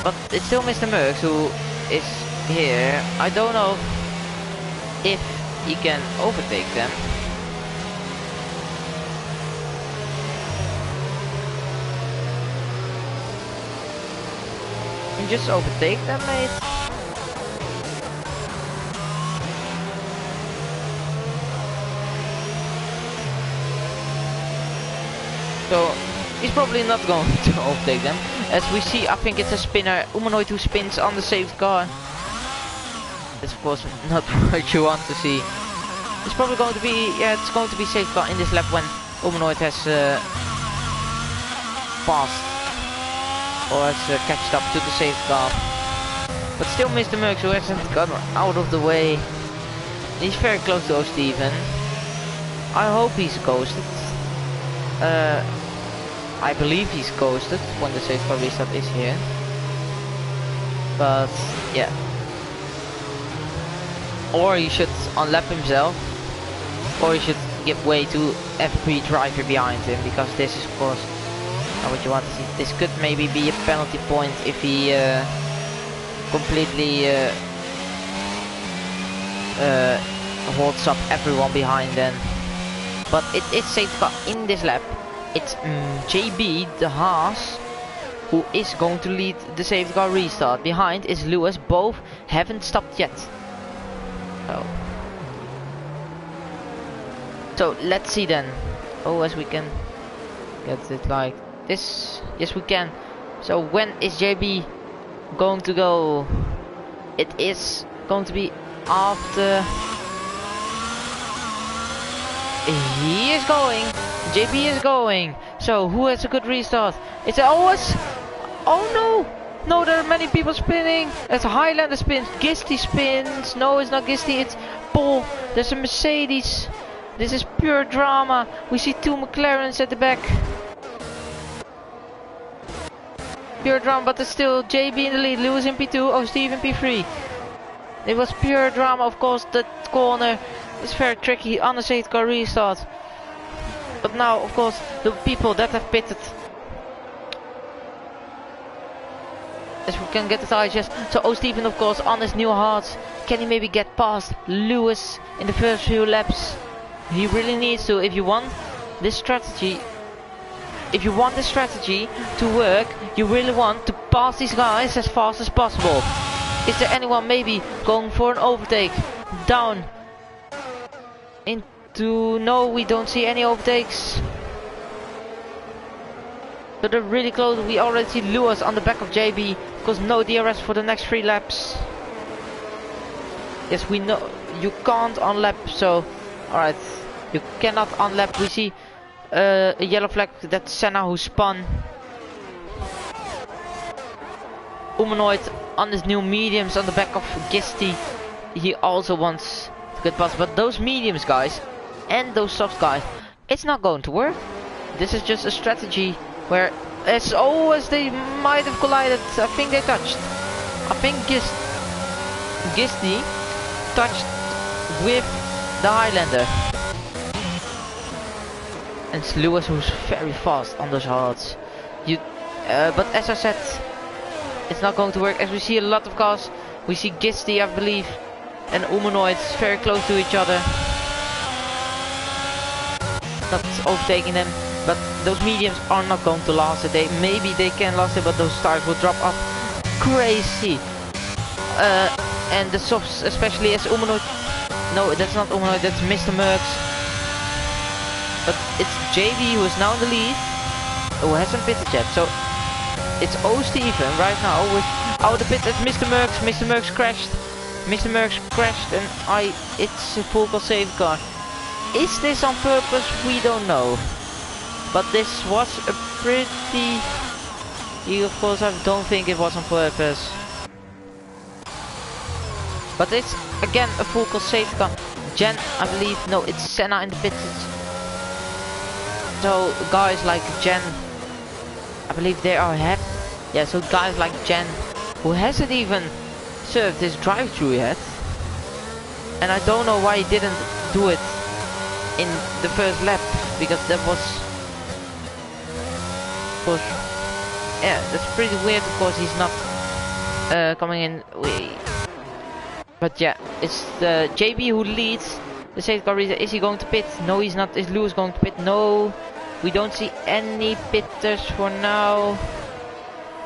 But it's still Mr. Merckx who is here. I don't know if he can overtake them. You just overtake them, mate. So he's probably not going to overtake them. As we see, I think it's a spinner, Humanoid, who spins on the safety car. That's of course not what you want to see. It's probably going to be, yeah, it's going to be safety car in this lap when Humanoid has passed or has catched up to the safety car. But still Mr. Merckx, who hasn't gotten out of the way. He's very close to Steven. I hope he's ghosted. I believe he's ghosted when the safety car restart is here. But yeah. Or he should unlap himself. Or he should give way to FP driver behind him, because this is of course not what you want to see. This could maybe be a penalty point if he completely holds up everyone behind them. But it is safety car in this lap. It's JB, the Haas, who is going to lead the safety car restart. Behind is Lewis. Both haven't stopped yet. So let's see then. Oh, as we can get it like this. Yes, we can. So when is JB going to go? It is going to be after. He is going. JB is going. So who has a good restart? It's always. Oh no! No, there are many people spinning. It's Highlander spins. Gisty spins. No, it's not Gisty. It's Paul. There's a Mercedes. This is pure drama. We see two McLarens at the back. Pure drama, but it's still JB in the lead. Lewis in P2. Oh, Steve in P3. It was pure drama, of course. The corner is very tricky on the safety car restart. But now, of course, the people that have pitted. As we can get the tires, yes. So, oh, Steven, of course, on his new hards. Can he maybe get past Lewis in the first few laps? He really needs to. If you want this strategy, to work, you really want to pass these guys as fast as possible. Is there anyone maybe going for an overtake? Down into, no, we don't see any overtakes. So they're really close. We already see Lewis on the back of JB, because no DRS for the next 3 laps. Yes, we know you can't unlap, so alright, you cannot unlap. We see a yellow flag. That's Senna who spun. Humanoid on his new mediums on the back of Gisty. He also wants to get past, but those mediums guys and those soft guys, it's not going to work. This is just a strategy where, as always, they might have collided. I think they touched. I think Gisty touched with the Highlander. And it's Lewis who's very fast on those hards. But as I said, it's not going to work. As we see a lot of cars, we see Gisty, I believe, and Humanoids very close to each other. Not overtaking them, but those mediums are not going to last it. Maybe they can last it, but those tires will drop off crazy. And the softs, especially as Humanoid. No, that's not Humanoid, that's Mr. Merckx. But it's JB who is now in the lead, who hasn't pitted yet. So it's O Steven right now with out of the pit. It's Mr. Merckx. Mr. Merckx crashed. Mr. Merckx crashed, and it's a full car safety car. Is this on purpose? We don't know. But this was a pretty. Of course, I don't think it was on purpose. But it's again a full car safety car. Jen, I believe, no, it's Senna in the pits. So guys like Jen, I believe they are happy. Yeah, so guys like Jen, who hasn't even served his drive-through yet, and I don't know why he didn't do it in the first lap, because that was yeah, that's pretty weird. Of course, he's not coming in. But yeah, it's the JB who leads the safety car race. Is he going to pit? No, he's not. Is Lewis going to pit? No, we don't see any pitters for now.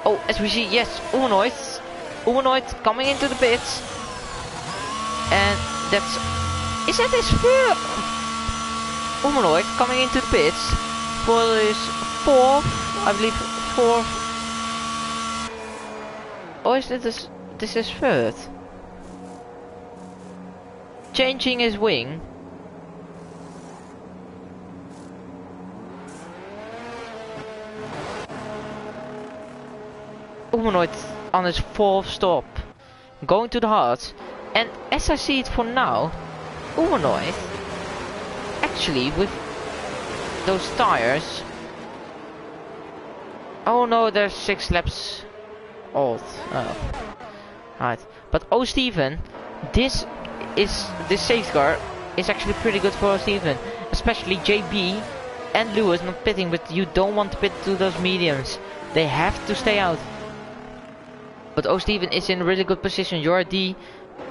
Oh, as we see, yes, Humanoid coming into the pits, and that's, is that his first? Humanoid coming into the pits for his fourth, I believe, fourth. Or is this is third? Changing his wing. Humanoid on his fourth stop, going to the heart, and as I see it for now, Humanoid actually with those tires. Oh no, there's 6 laps old. Oh, right. But Steven, this safety car is actually pretty good for Steven, especially JB and Lewis not pitting. But you don't want to pit to those mediums; they have to stay out. But Steven is in a really good position. Jordi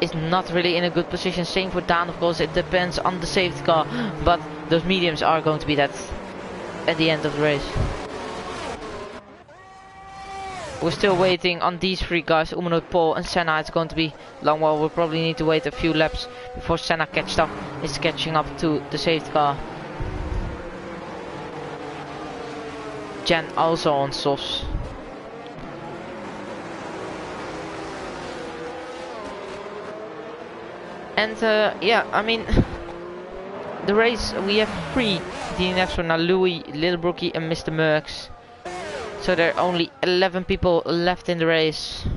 is not really in a good position. Same for Dan, of course. It depends on the safety car, but those mediums are going to be that at the end of the race. We're still waiting on these 3 guys, Humanoid, Paul and Senna. It's going to be long while. We'll probably need to wait a few laps before Senna is catching up to the safety car. Jen also on softs. And yeah, I mean, the race, we have 3 DNFs for now: Louis, Little Brookie and Mr. Merckx. So there are only 11 people left in the race.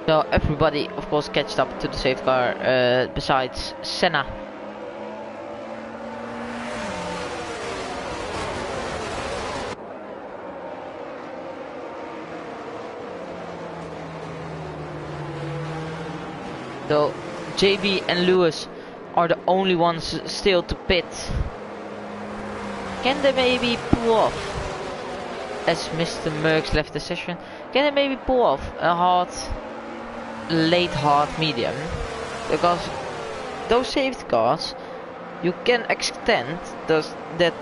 So everybody, of course, catched up to the safety car, besides Senna. So JB and Lewis are the only ones still to pit. Can they maybe pull off, as Mr. Merckx left the session, can they maybe pull off a late hard medium? Because those safety cars, you can extend that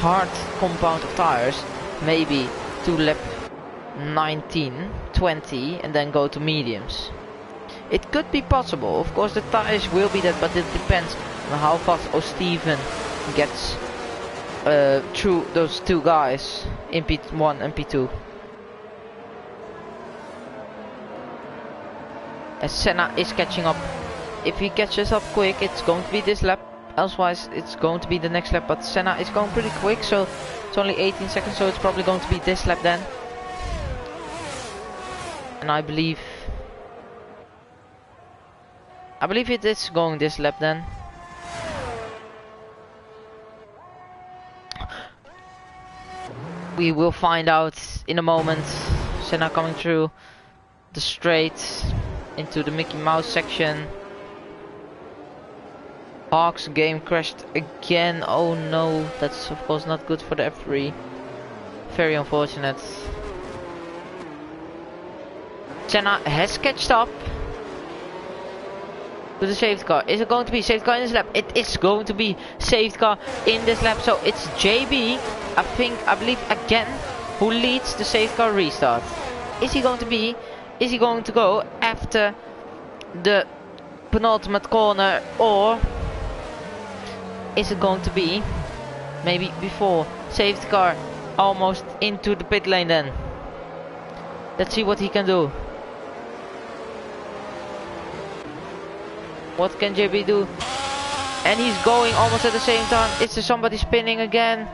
hard compound of tires maybe to lap 19, 20 and then go to mediums. It could be possible. Of course the tires will be that, but it depends on how fast Steven gets through those 2 guys in P1 and P2. As Senna is catching up. If he catches up quick, it's going to be this lap. Elsewise, it's going to be the next lap. But Senna is going pretty quick, so it's only 18 seconds. So it's probably going to be this lap then. And I believe it is going this lap then. We will find out in a moment. Senna coming through the straight into the Mickey Mouse section. Hawk's game crashed again. Oh no, that's of course not good for the F3. Very unfortunate. Senna has catched up to the safety car. Is it going to be safety car in this lap? It is going to be safety car in this lap. So it's JB, I believe again, who leads the safety car restart. Is he going to go after the penultimate corner, or is it going to be maybe before safety car almost into the pit lane then? Let's see what he can do. What can JB do? And he's going almost at the same time. Is there somebody spinning again?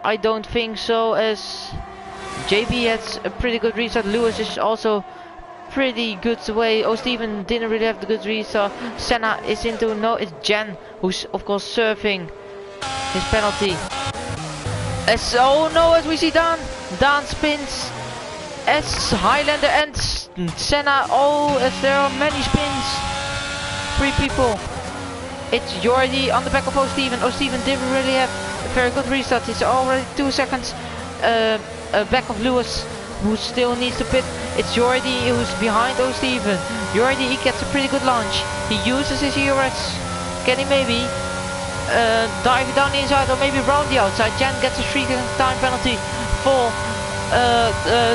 I don't think so, as JB has a pretty good restart. Lewis is also pretty good way. Oh, Steven didn't really have the good restart. Senna is into, no, it's Jen who's of course surfing his penalty. As, oh no, as we see Dan spins as Highlander and Senna. Oh, as there are many spins. 3 people. It's Jordi on the back of O'Steven. O'Steven didn't really have a very good restart. He's already 2 seconds back of Lewis, who still needs to pit. It's Jordi who's behind O'Steven. Jordi, he gets a pretty good launch. He uses his ERS. Can he maybe dive down the inside or maybe round the outside? Jan gets a 3 second time penalty for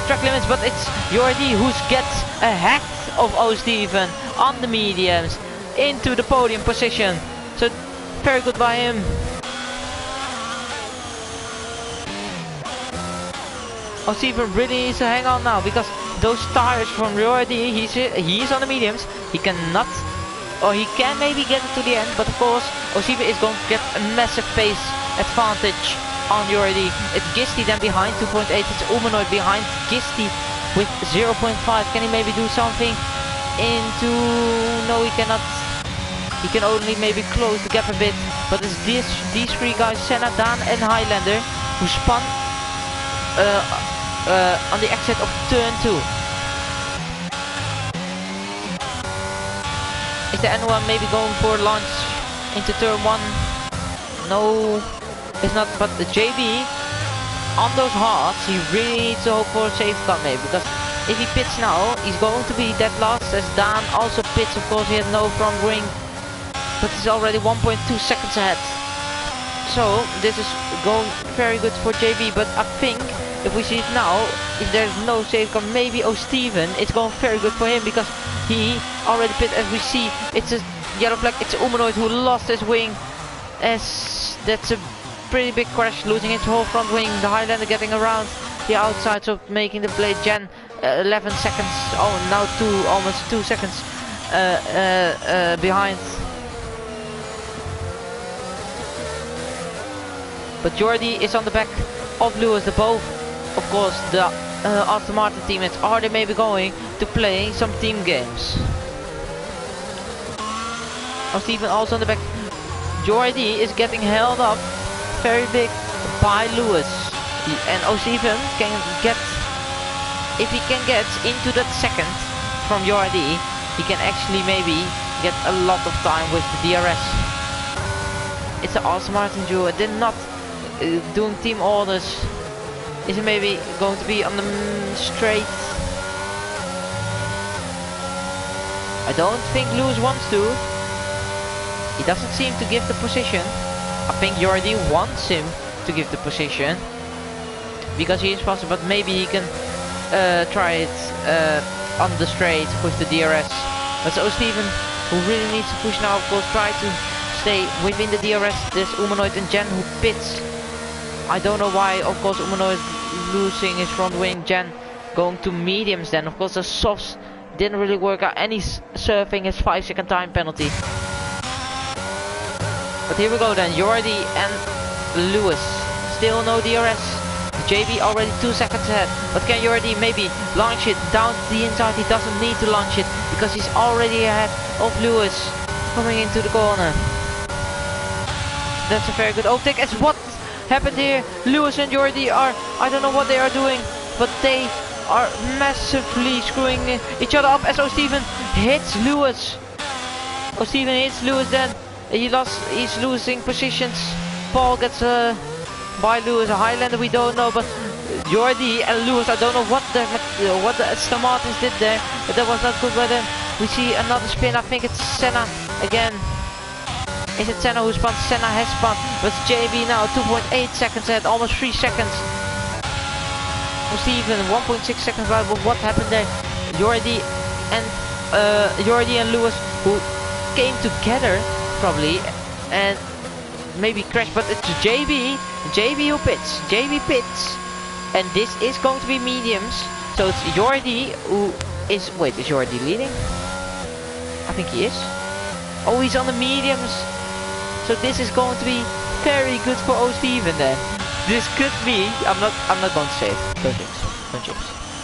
track limits, but it's Jordi who gets ahead of O'Steven on the mediums into the podium position. So very good by him. O'Steven really needs to hang on now because those tires from Jordi, he's on the mediums. He cannot, or he can maybe get it to the end, but of course O'Steven is going to get a massive pace advantage on Jordi. It's Gisty then behind 2.8. It's Umanoid behind Gisty with 0.5. Can he maybe do something into? No, he cannot. He can only maybe close the gap a bit. But it's these 3 guys, Senna, Dan and Highlander, who spun on the exit of turn 2. Is there anyone maybe going for launch into turn 1? No, it's not. But the JB on those hards, he really needs to hope for a safe cut maybe, because if he pits now, he's going to be dead last. As Dan also pits, of course, he had no front wing, but he's already 1.2 seconds ahead. So this is going very good for JB, but I think if we see it now, if there's no safeguard, maybe O'Steven, it's going very good for him because he already pit. As we see, it's a yellow flag. It's Umanoid who lost his wing, as that's a pretty big crash, losing his whole front wing. The Highlander getting around the outside, so making the play. Jen 11 seconds, oh now almost 2 seconds behind. But Jordi is on the back of Lewis. The both, of course, the Aston Martin teammates, are they maybe going to play some team games? O'Steven also on the back. Jordi is getting held up very big by Lewis, and O'Steven can get, if he can get into that second from Jordi, he can actually maybe get a lot of time with the DRS. It's an Aston Martin duo. They're not doing team orders. Is it maybe going to be on the straight? I don't think Lewis wants to. He doesn't seem to give the position. I think Jordi wants him to give the position because he is faster, but maybe he can try it on the straight with the DRS. But so O'Steven, who really needs to push now, of course, try to stay within the DRS. There's Umanoid and Jen who pits. I don't know why, of course, Umanoid losing his front wing. Jen going to mediums then. Of course, the softs didn't really work out, and he's surfing his 5 second time penalty. But here we go then, Jordi and Lewis. Still no DRS. JB already 2 seconds ahead. But can Jordi maybe launch it down to the inside? He doesn't need to launch it because he's already ahead of Lewis coming into the corner. That's a very good overtake. As what happened here, Lewis and Jordi are, I don't know what they are doing, but they are massively screwing each other up as O'Steven hits Lewis. O'Steven hits Lewis then. He's losing positions. Paul gets by Lewis. A Highlander we don't know, but Jordi and Lewis, I don't know what the Aston Martins did there, but that was not good by them. We see another spin. I think it's Senna again. Is it Senna who spun? Senna has spun. But JB now 2.8 seconds ahead, almost 3 seconds. O'Steven 1.6 seconds right. But what happened there? Jordi and Lewis, who came together probably and maybe crash, but it's JB who pits. JB pits, and this is going to be mediums, so it's Jordi who is, wait, is Jordi leading? I think he is. Oh, he's on the mediums, so this is going to be very good for O'Steven then. This could be, I'm not going to say it.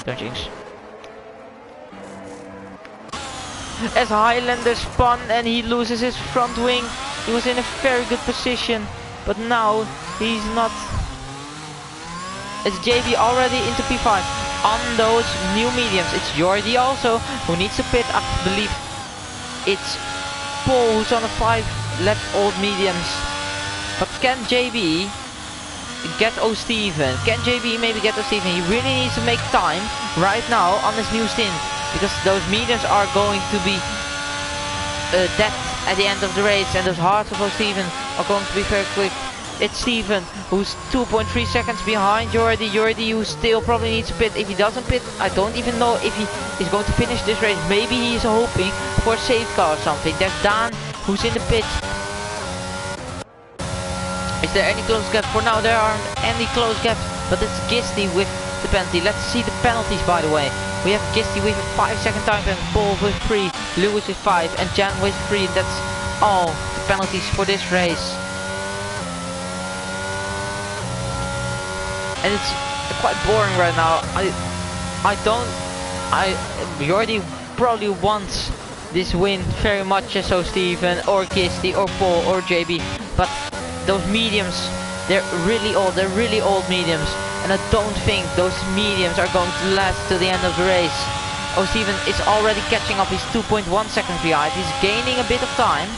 Don't jinx. as Highlander spun and he loses his front wing. He was in a very good position, but now he's not. It's JB already into P5 on those new mediums. It's Jordi also who needs to pit. I believe it's Paul who's on a 5 lap old mediums. But can JB get O'Steven? Can JB maybe get O'Steven? He really needs to make time right now on this new stint, because those mediums are going to be dead at the end of the race, and those hearts of O'Steven are going to be very quick. It's Steven who's 2.3 seconds behind Jordi. Jordi who still probably needs to pit. If he doesn't pit, I don't even know if he is going to finish this race. Maybe he's hoping for a safety car or something. There's Dan who's in the pit. Is there any close gap? For now there aren't any close gaps, but it's Gisty with the penalty. Let's see the penalties, by the way. We have Gisty with a 5-second time penalty, Paul with 3, Lewis with 5 and Jan with 3. That's all the penalties for this race. And it's quite boring right now. Jordi probably wants this win very much as so Steven or Gisty or Paul or JB, but those mediums, they're really old mediums, and I don't think those mediums are going to last till the end of the race. Oh, Steven is already catching up. He's 2.1 seconds behind. He's gaining a bit of time.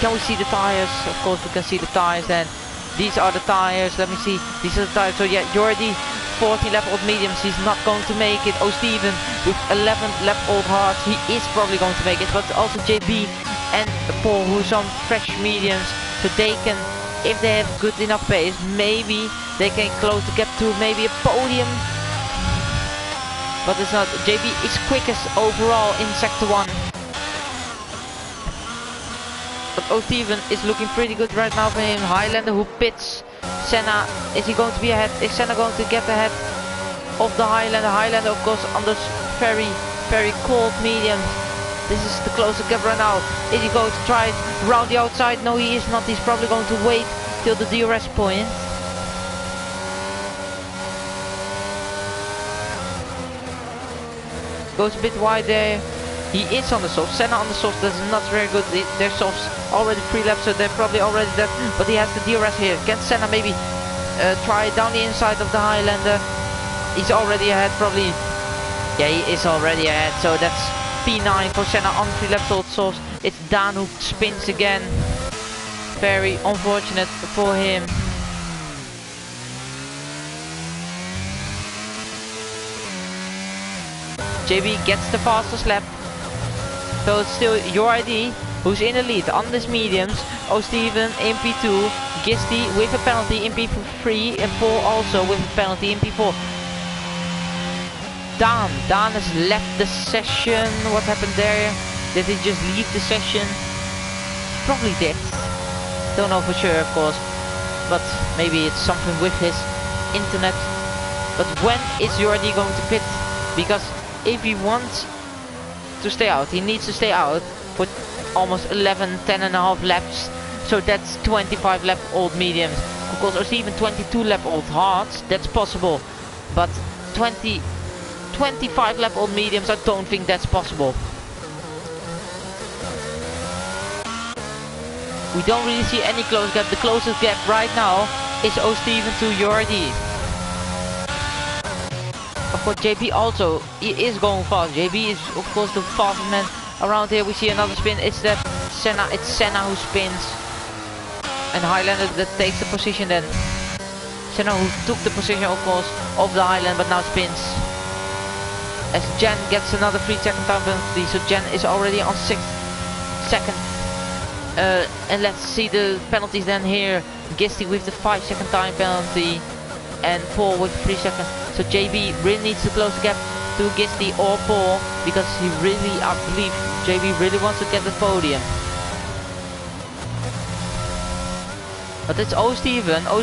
Can we see the tires? Of course we can see the tires then. These are the tires. Let me see. These are the tires. So yeah, Jordi, 14 lap old mediums. He's not going to make it. Oh, Steven with 11 lap old hards. He is probably going to make it. But also JB and Paul who's on fresh mediums. So they can, if they have good enough pace, maybe they can close the gap to maybe a podium. But it's not. JB is quickest overall in sector 1. But O'Steven is looking pretty good right now for him. Highlander who pits. Senna, is he going to be ahead? Is Senna going to get ahead of the Highlander? Highlander of course on those very cold mediums. This is the closer gap right now. Is he going to try it round the outside? No, he is not. He's probably going to wait till the DRS point. Goes a bit wide there. He is on the soft. Senna on the soft, that's not very good. Their softs already 3 laps, so they're probably already dead. But he has the DRS here. Can Senna maybe try down the inside of the Highlander? He's already ahead probably. Yeah, he is already ahead. So that's P9 for Senna on 3 laps old softs. It's Dan who spins again. Very unfortunate for him. JB gets the fastest lap. So it's still Jordi who's in the lead on this mediums. O'Steven in P2. Gisty with a penalty in P3 and Paul also with a penalty in P4. Dan has left the session. What happened there? Did he just leave the session? Probably did. Don't know for sure of course. But maybe it's something with his internet. But when is Jordi going to pit? Because if he wants to stay out, he needs to stay out for almost 10 and a half laps. So that's 25 lap old mediums. Of course, or even 22 lap old hards, that's possible. But 25 lap old mediums, I don't think that's possible. We don't really see any close gap. The closest gap right now is O'Steven to Jordi. Of course, JB also, he is going fast. JB is of course the fastest man around here. We see another spin. It's Senna who spins. And Highlander that takes the position then. Senna who took the position of course of the Highlander but now spins. As Jan gets another 3-second time penalty. So Jan is already on 6th second. And let's see the penalties then here. Gisty with the 5-second time penalty. And Paul with 3 seconds. So JB really needs to close the gap to Gisty or Paul, because he really, I believe, JB really wants to get the podium. But it's O'Steven who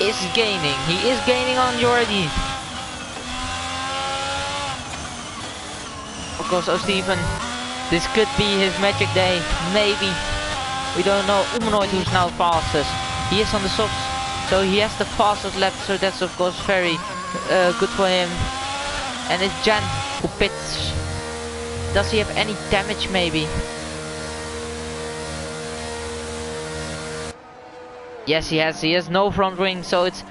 is gaining. He is gaining on Jordi. Of course, O'Steven, this could be his magic day. Maybe. We don't know. Umanoid who's now fastest. He is on the softs. So he has the fastest lap, so that's of course very good for him. And it's Jan who pits. Does he have any damage maybe? Yes, he has. He has no front wing, so it's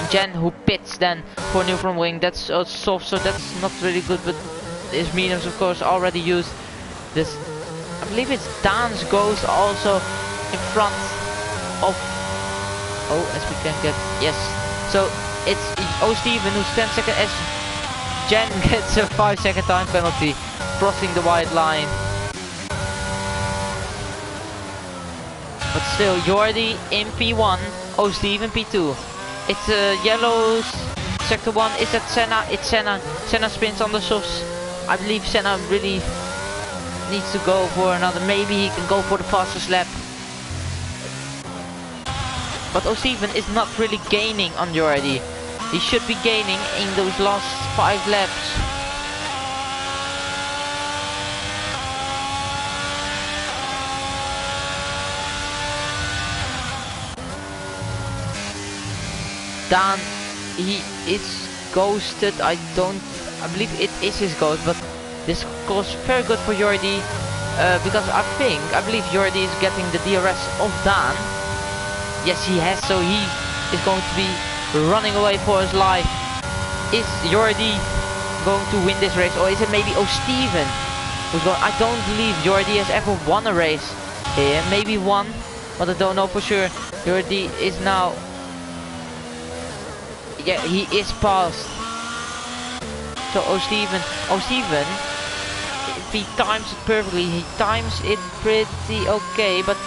Jen who pits then for new front wing. That's soft, so that's not really good. But his mediums, of course, already used this. I believe it's Dan's Ghost also in front of. Oh, as we can get, yes. So it's Steven who's 10 seconds as Jen gets a 5-second time penalty, crossing the white line. But still, Jordi in P1, Steven P2. It's yellows, sector 1 is at Senna, it's Senna. Senna spins on the softs. I believe Senna really needs to go for another, maybe he can go for the fastest lap. But Steven is not really gaining on Jordi. He should be gaining in those last 5 laps. Dan, he is ghosted. I believe it is his ghost, but this goes very good for Jordi, because I believe Jordi is getting the DRS of Dan. Yes, he has, so he is going to be running away for his life. Is Jordi going to win this race, or is it maybe Steven who's going? I don't believe Jordi has ever won a race here. Maybe one, but I don't know for sure. Jordi is now. Yeah, he is passed. So Steven, if he times it perfectly, he times it pretty okay, but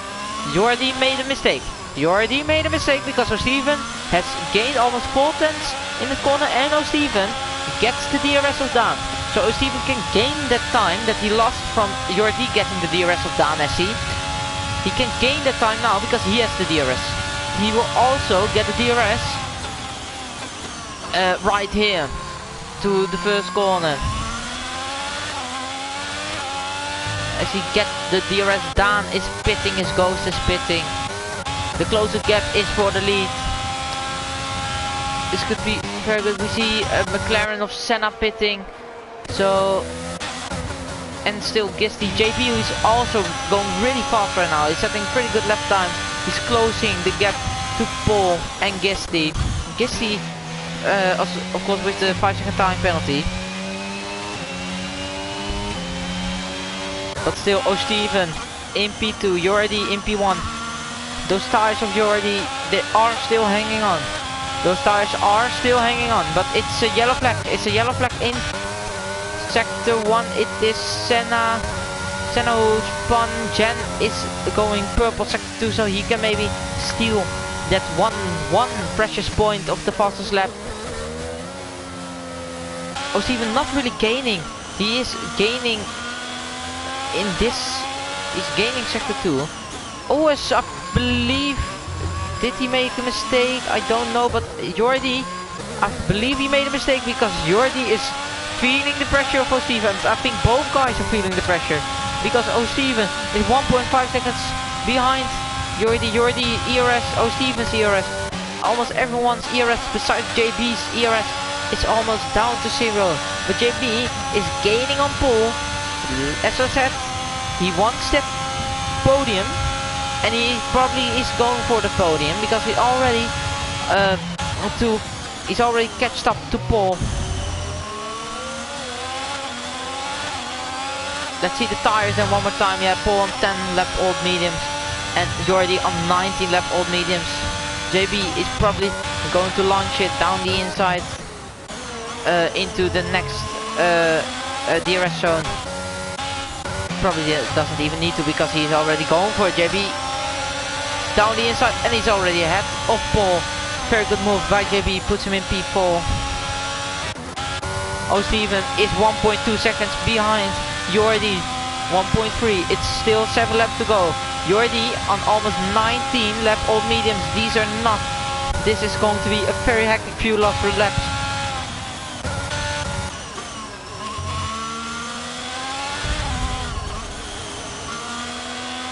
Jordi made a mistake. Jordi made a mistake because Steven has gained almost 4 tenths in the corner, and Steven gets the DRS of Dan. So Steven can gain that time that he lost from Jordi getting the DRS of Dan SC. He can gain that time now because he has the DRS. He will also get the DRS right here to the first corner. As he gets the DRS, Dan is pitting, his ghost is pitting. The closer gap is for the lead. This could be very good. We see a McLaren of Senna pitting. So, and still Gisty, JP who is also going really fast right now. He's setting pretty good lap time. He's closing the gap to Paul and Gisty. Gisty, of course, with the 5-second time penalty. But still, Steven in P2, Jordi in P1. Those tires of Jordi, they are still hanging on. Those tires are still hanging on, but it's a yellow flag. It's a yellow flag in sector 1. It is Senna. Senna who spun. Jen is going purple sector 2, so he can maybe steal that one precious point of the fastest lap. Steven not really gaining. He is gaining in this. He's gaining sector 2. I believe, did he make a mistake? I don't know, but Jordi, I believe he made a mistake because Jordi is feeling the pressure of Steven. I think both guys are feeling the pressure because Steven is 1.5 seconds behind Jordi. Jordi ERS, Steven's ERS, almost everyone's ERS besides JB's ERS is almost down to 0. But JB is gaining on pole. As I said, he wants that podium. And he probably is going for the podium because he already he's already catched up to Paul. Let's see the tires then one more time. Yeah, Paul on 10 lap old mediums and Jordi on 19 lap old mediums. JB is probably going to launch it down the inside into the next DRS zone. Probably doesn't even need to because he's already going for it. JB down the inside and he's already ahead of Paul. Very good move by JB, puts him in P4. Steven is 1.2 seconds behind Jordi, 1.3. It's still 7 laps to go. Jordi on almost 19 lap old mediums. These are not. This is going to be a very hectic few last 3 laps.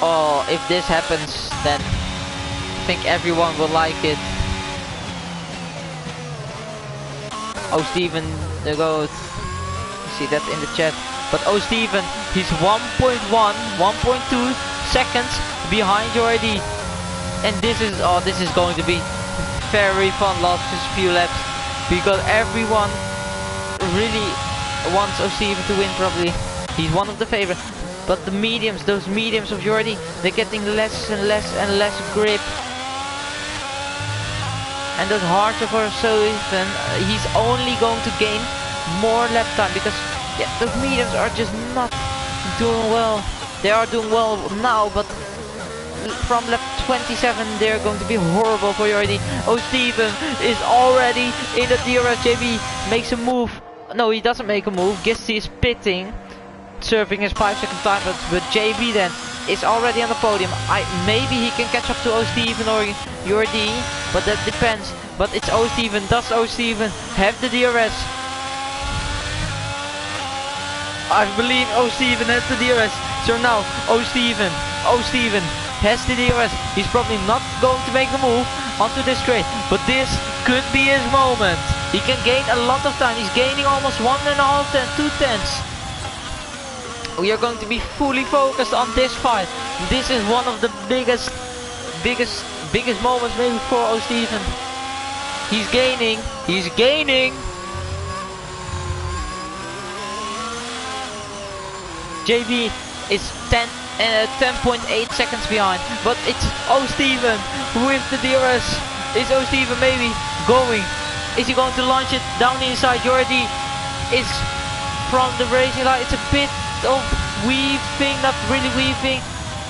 Oh, if this happens, then I think everyone will like it. Oh, Steven, there goes. You see that in the chat. But oh, Steven, he's 1.1, 1.2 seconds behind Jordi. And this is going to be very fun last few laps, because everyone really wants Steven to win probably. He's one of the favorites. But the mediums, those mediums of Jordi, they're getting less and less and less grip. And those hards of Steven, he's only going to gain more lap time, because yeah, those mediums are just not doing well. They are doing well now, but from lap 27 they're going to be horrible for Jordi. Oh, Steven is already in the DRS. JB makes a move. No, he doesn't make a move. Gisty is pitting, serving his 5-second time, but JB then is already on the podium. Maybe he can catch up to O Steven or Jordi, but that depends. But it's O Steven. Does O Steven have the DRS? I believe O Steven has the DRS. So now O Steven has the DRS. He's probably not going to make the move onto this straight, but this could be his moment. He can gain a lot of time. He's gaining almost 1.5 and 2 tenths. We are going to be fully focused on this fight. This is one of the biggest moments maybe for O Steven. He's gaining. JB is 10.8 seconds behind, but it's O Steven with the DRS. Is O Steven maybe going? Is he going to launch it down the inside? Jordi is from the racing line. It's a bit of weaving, not really weaving.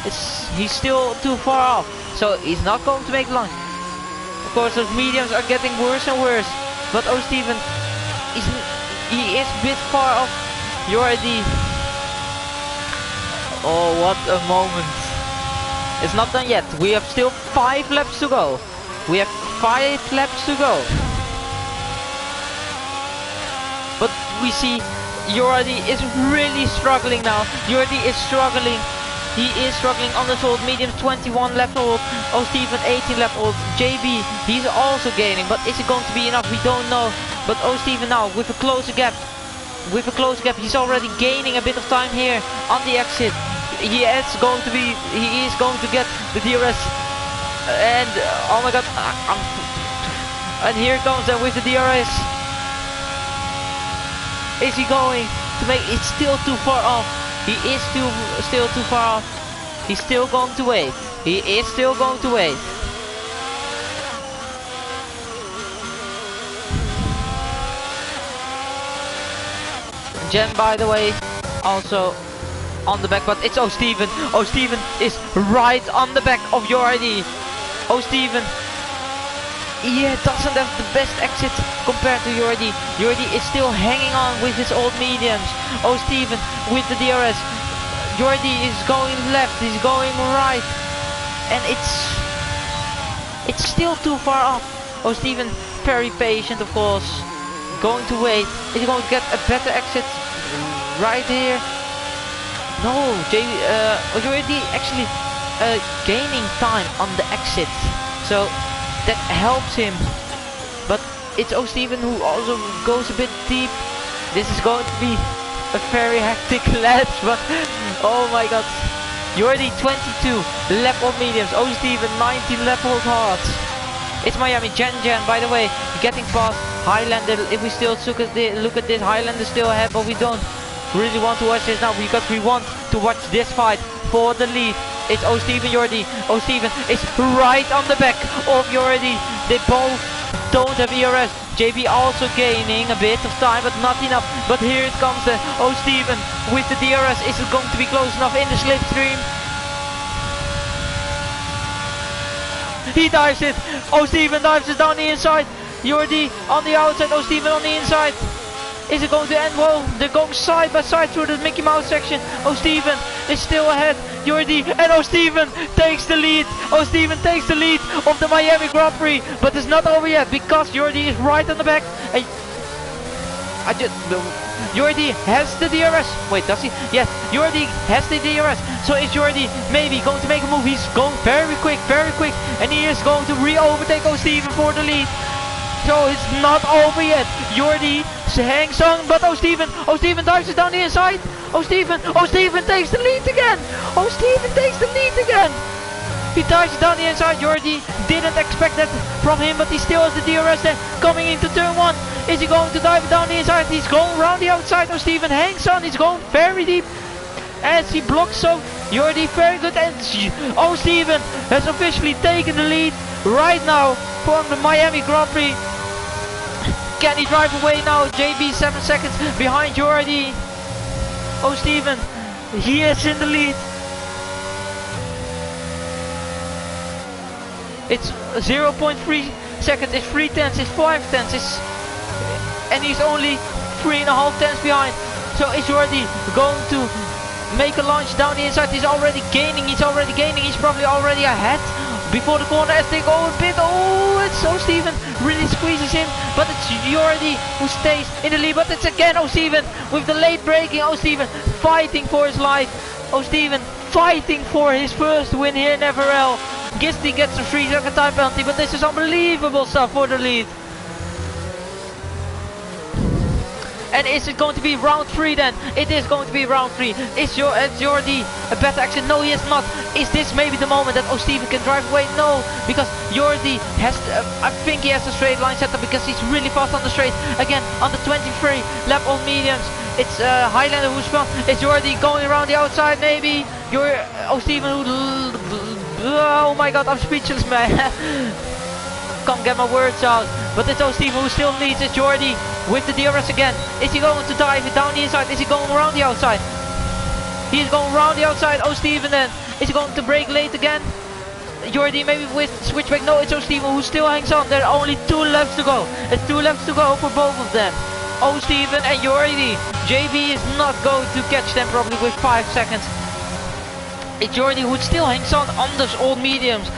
He's still too far off, so he's not going to make the launch. Of course, those mediums are getting worse and worse, but O Steven is a bit far off Jordi. Oh, what a moment. It's not done yet. We have still 5 laps to go. But we see Jordi is really struggling now. Jordi is struggling. He is struggling on the old mediums, 21 lap old. Oh, Steven 18 lap old. JB, he's also gaining, but is it going to be enough? We don't know. But oh, Steven now with a closer gap. He's already gaining a bit of time here on the exit. He is going to get the DRS, and oh my god, and here comes then with the DRS. Is he going to make? It's still too far off. He is still too far off. He's still going to wait. Jen, by the way, also on the back, but it's O Steven. O Steven is right on the back of Jordi. O Steven, yeah, doesn't have the best exit compared to Jordi. Jordi is still hanging on with his old mediums. O Steven with the DRS. Jordi is going left, he's going right, and it's still too far off. O Steven very patient, of course, going to wait. Is he going to get a better exit right here? No, Jordi actually gaining time on the exit, so that helps him. But it's O Steven who also goes a bit deep. This is going to be a very hectic lap, but oh my god. Jordi 22 lap of mediums, O Steven 19 lap of hards. It's Miami. Jen, by the way, getting past Highlander. If we still look at this, Highlander still ahead, but we don't really want to watch this now, because we want to watch this fight for the lead. It's O Steven, Jordi. O Steven is right on the back of Jordi. They both don't have ERS. JB also gaining a bit of time, but not enough. But here it comes then. O Steven with the DRS. Is it going to be close enough in the slipstream? He dives it. O Steven dives it down the inside. Jordi on the outside. O Steven on the inside. Is it going to end well? They're going side by side through the Mickey Mouse section. O Steven is still ahead. Jordi, and O Steven takes the lead. O Steven takes the lead of the Miami Grand Prix. But it's not over yet, because Jordi is right on the back. And Jordi has the DRS. Wait, does he? Yes, Jordi has the DRS. So is Jordi maybe going to make a move? He's going very quick, and he is going to re-overtake O Steven for the lead. So it's not over yet. Jordi hangs on, but Steven dives it down the inside. Steven takes the lead again. Steven takes the lead again. He dives it down the inside. Jordi didn't expect that from him, but he still has the DRS there coming into turn 1. Is he going to dive it down the inside? He's going around the outside. Steven hangs on. He's going very deep as he blocks. So Jordi very good, and Steven has officially taken the lead right now from the Miami Grand Prix. Can he drive away now? JB 7 seconds behind Jordi. Steven, he is in the lead. It's 0.3 seconds, it's 3 tenths, it's 5 tenths, and he's only 3.5 tenths behind. So is Jordi going to make a launch down the inside? He's already gaining, he's probably already ahead before the corner as they go a bit. It's Steven really squeezes him, but it's Jordi who stays in the lead. But it's again Steven with the late braking. Steven fighting for his life. Steven fighting for his first win here in FRL. Gisty gets a 3-second time penalty, but this is unbelievable stuff for the lead. And is it going to be round 3 then? It is going to be round 3. Is Jordi a better action? No, he is not. Is this maybe the moment that Steven can drive away? No, because Jordi has, I think he has a straight line setup because he's really fast on the straight. Again, on the 23 lap on mediums. It's Highlander who's front. Is Jordi going around the outside maybe? Steven who... Oh my god, I'm speechless, man. Can't get my words out. But it's Steven who still leads. It's Jordi with the DRS again. Is he going to dive it down the inside? Is he going around the outside? He is going around the outside. Steven then. Is he going to brake late again? Jordi maybe with switchback. No, it's Steven who still hangs on. There are only 2 laps to go. It's 2 laps to go for both of them. Steven and Jordi. JB is not going to catch them probably with 5 seconds. It's Jordi who still hangs on those old mediums.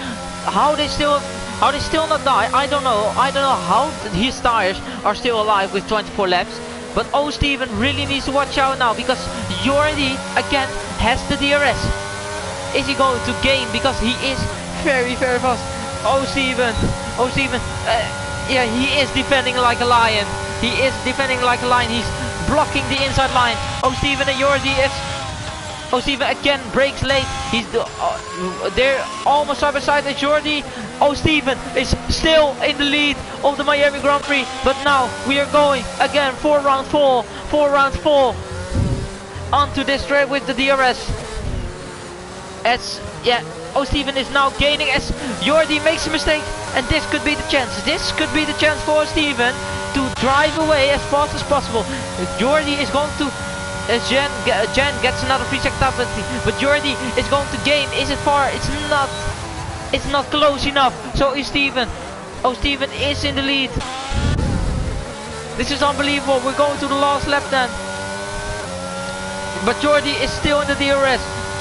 How they still not die, I don't know. I don't know how his tires are still alive with 24 laps. But Steven really needs to watch out now because Jordi again has the DRS. Is he going to gain because he is very fast? Steven, yeah, he is defending like a lion. He's blocking the inside line. Steven and Jordi is. Steven again brakes late. They're almost side by side at Jordi. Steven is still in the lead of the Miami Grand Prix. But now we are going again for round 4. Onto this straight with the DRS. Steven is now gaining as Jordi makes a mistake. And this could be the chance. This could be the chance for Steven to drive away as fast as possible. Jordi is going to... Jen gets another 3-second time penalty, but Jordi is going to gain. Is it far? It's not close enough. So is Steven. Steven is in the lead. This is unbelievable. We're going to the last lap then. But Jordi is still in the DRS.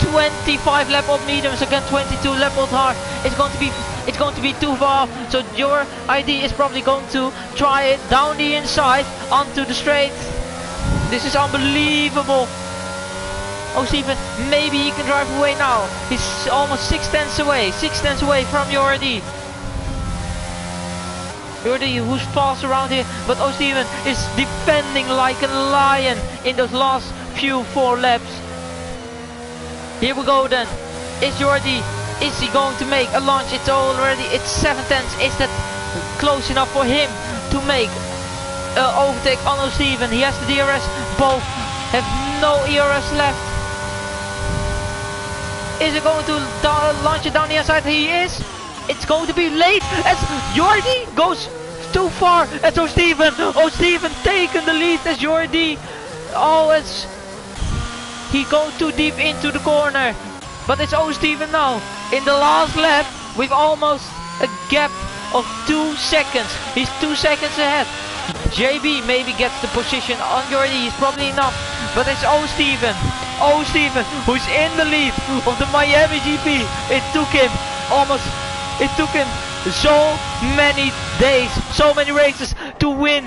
25 lap old mediums again 22 lap old hard. It's going to be too far. So your ID is probably going to try it down the inside onto the straight. This is unbelievable. Steven, maybe he can drive away now. He's almost 6 tenths away. 6 tenths away from Jordi. Jordi who's fast around here, but Steven is defending like a lion in those last few 4 laps. Here we go then. Is Jordi, is he going to make a launch? It's 7 tenths. Is that close enough for him to make overtake on Steven? He has the DRS. Both have no ERS left. Is it going to launch it down the inside? He is. It's going to be late as Jordi goes too far. As Steven taking the lead as Jordi. It's he goes too deep into the corner. But it's Steven now in the last lap with almost a gap of 2 seconds. He's 2 seconds ahead. JB maybe gets the position on Jordi. He's probably not. But it's Steven who's in the lead of the Miami GP. It took him so many days, so many races to win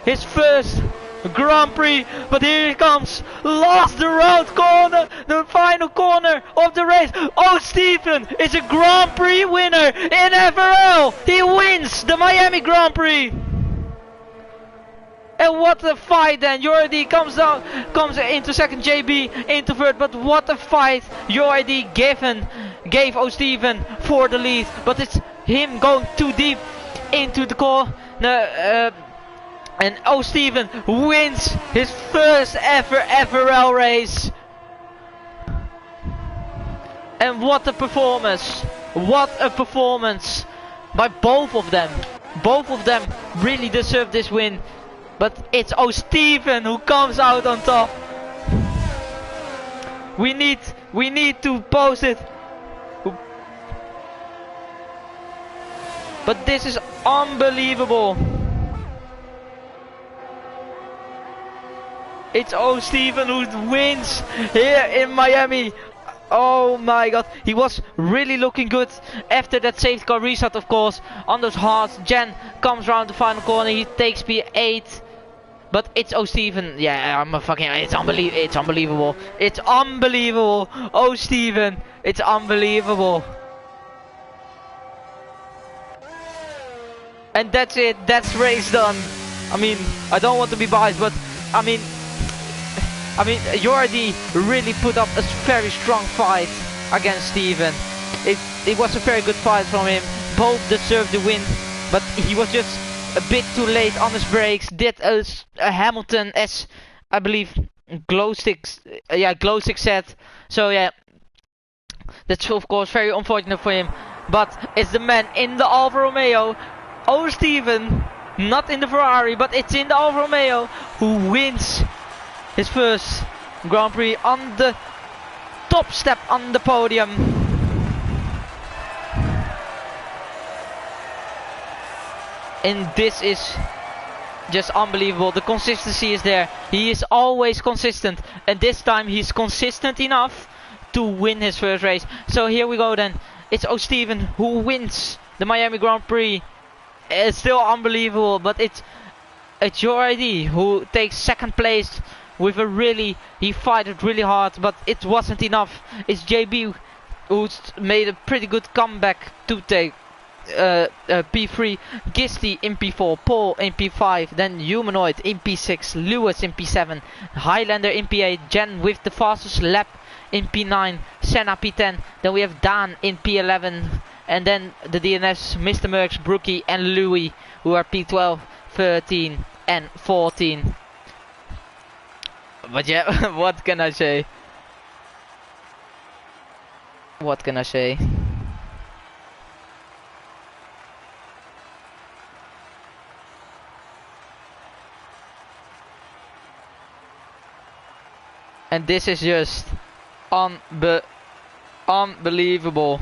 his first Grand Prix, but here he comes, lost the road corner, the final corner of the race. Oh, Stephen is a Grand Prix winner in FRL. He wins the Miami Grand Prix. And what a fight then. Jordi comes into second, JB into third, but what a fight Jordi gave O'Steven for the lead, but it's him going too deep into the corner, and O'Steven wins his first ever FRL race. And what a performance, by both of them. Both of them really deserve this win. But it's O'Steven who comes out on top. We need to post it. But this is unbelievable. It's O'Steven who wins here in Miami. Oh my god, he was really looking good after that safety car reset, of course, on those hards. Jen comes around the final corner, he takes P8. But it's O'Steven. Yeah, it's unbelievable. It's unbelievable. O'Steven, it's unbelievable. And that's it. That's race done. I mean, I don't want to be biased, but I mean, Jordi really put up a very strong fight against Steven. It was a very good fight from him. Both deserved the win, but he was just a bit too late on his brakes. Did a Hamilton as I believe glow stick said. So yeah, that's of course very unfortunate for him. But it's the man in the Alfa Romeo, O'Steven, not in the Ferrari, but it's in the Alfa Romeo, who wins his first Grand Prix on the top step on the podium. And this is just unbelievable. The consistency is there. He is always consistent, and this time he's consistent enough to win his first race. So here we go then. It's O'Steven who wins the Miami Grand Prix. It's still unbelievable, but it's Jordi who takes second place with he fought really hard, but it wasn't enough. It's JB who's made a pretty good comeback to take P3, Gisty in P4, Paul in P5, then Humanoid in P6, Lewis in P7, Highlander in P8, Jen with the fastest lap in P9, Senna P10, then we have Dan in P11, and then the DNS, Mr. Merckx, Brookie and Louis, who are P12, 13 and 14. But yeah, what can I say? What can I say? And this is just unbelievable.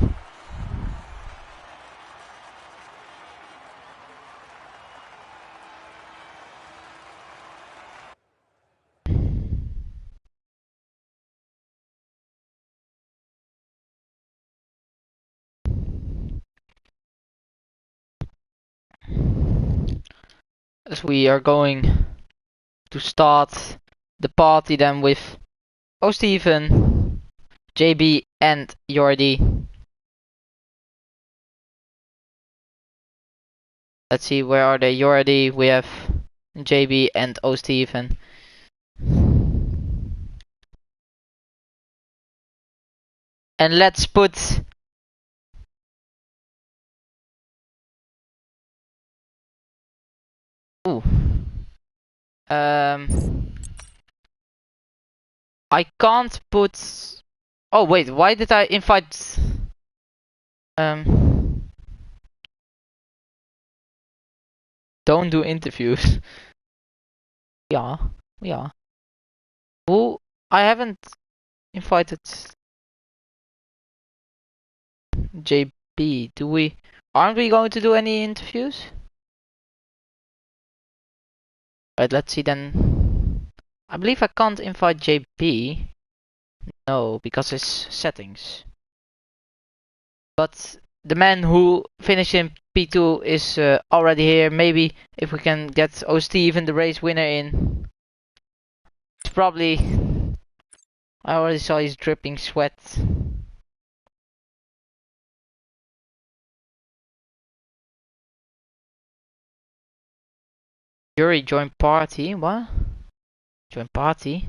As we are going to start the party then with O'Steven, JB and Jordi. Let's see, where are they? Jordi, we have JB and O'Steven. And let's put I can't put. Oh wait, why did I invite? Don't do interviews. Yeah. Who? I haven't invited JB. Aren't we going to do any interviews? Right, let's see then. I believe I can't invite JB. No, because his settings. But the man who finished in P2 is already here. Maybe if we can get O'Steven, the race winner, in. probably... I already saw he's dripping sweat. Yuri, join party? What? Join party?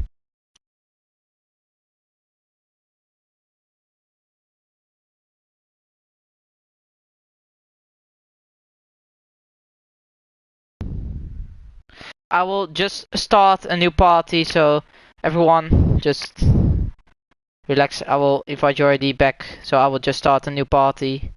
I will just start a new party, so everyone just relax. I will invite you already back, so I will just start a new party.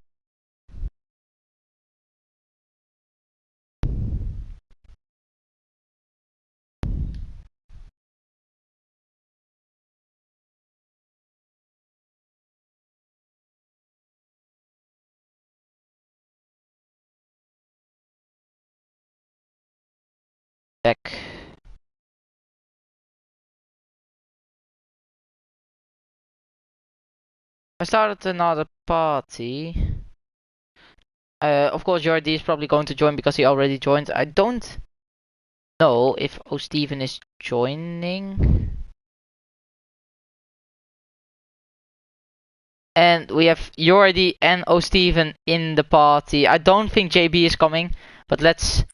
Back. I started another party. Of course, Jordi is probably going to join because he already joined. I don't know if Steven is joining. And we have Jordi and Steven in the party. I don't think JB is coming, but let's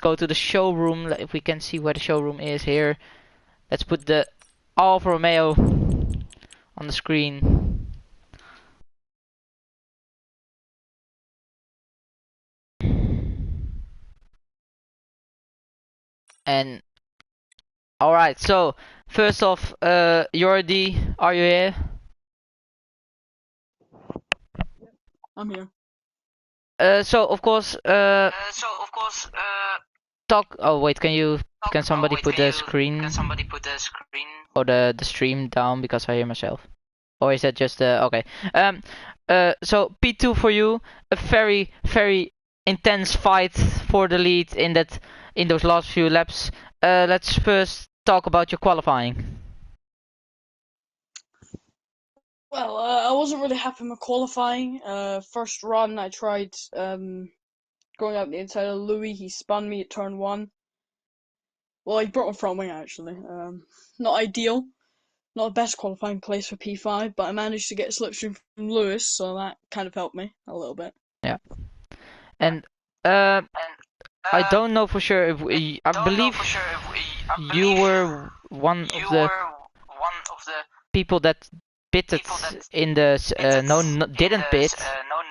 go to the showroom if we can see where the showroom is here. Let's put the Alfa Romeo on the screen. And alright, so first off, Jordi, are you here? I'm here. So of course, talk. Oh wait, can somebody put the screen? Or the stream down because I hear myself? Or is that just okay? So P2 for you, a very intense fight for the lead in those last few laps. Let's first talk about your qualifying. Well, I wasn't really happy with qualifying. First run, I tried going out the inside of Louis. He spun me at turn 1. Well, he brought my front wing actually. Not ideal. Not the best qualifying place for P5, but I managed to get a slipstream from Lewis, so that kind of helped me a little bit. Yeah. And I don't know for sure if I believe you were one of the people that pitted in the didn't pit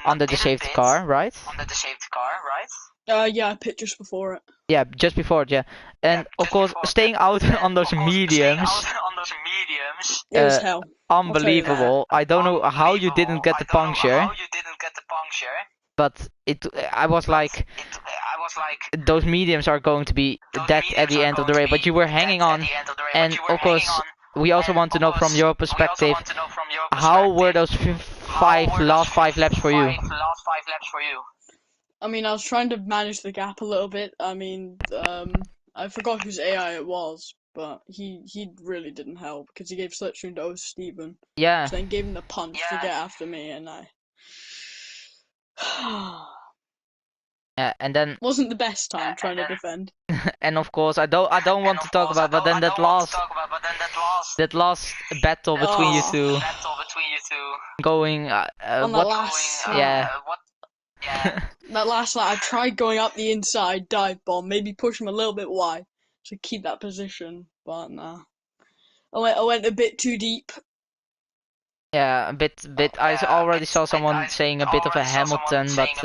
under the safety car, right? Yeah, I pit just before it. Yeah, just before it, yeah. And of course, staying out on those mediums. It was hell. Unbelievable. I don't know how you didn't get the puncture. But I was like, those mediums are going to be dead at the end of the race. But you were hanging on, and of course, we also want to know from your perspective, how were those last five laps for you? I mean, I was trying to manage the gap a little bit. I mean, I forgot whose AI it was, but he really didn't help because he gave slipstream to Steven. Yeah. So then gave him the punch to get after me, and I. Yeah, and then wasn't the best time trying to defend. And of course, I don't want to talk about, but then that last battle between you two, going on that what? Last, yeah. That last lap, I tried going up the inside dive bomb, maybe push him a little bit wide to keep that position, but nah. I went a bit too deep. Yeah, a bit. I already saw someone saying a bit of a Hamilton, but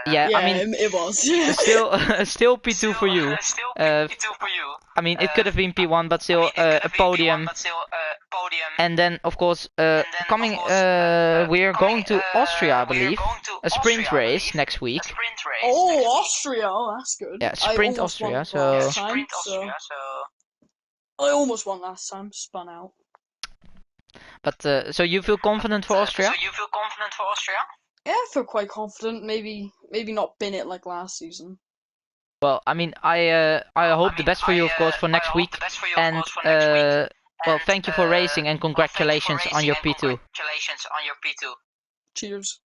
yeah, I mean, it was still P2 for you. I mean, it could have been P1, but still a podium. And then, of course, coming, we are going to Austria, I believe, a sprint race next week. Oh, Austria! Oh, that's good. Yeah, sprint Austria. So I almost won last time, spun out. But so you feel confident for Austria? Yeah, I feel quite confident. Maybe not bin it like last season. Well, I mean, I hope the best for you, of course, for next week. And well, thank you for racing and congratulations on your P2. Cheers.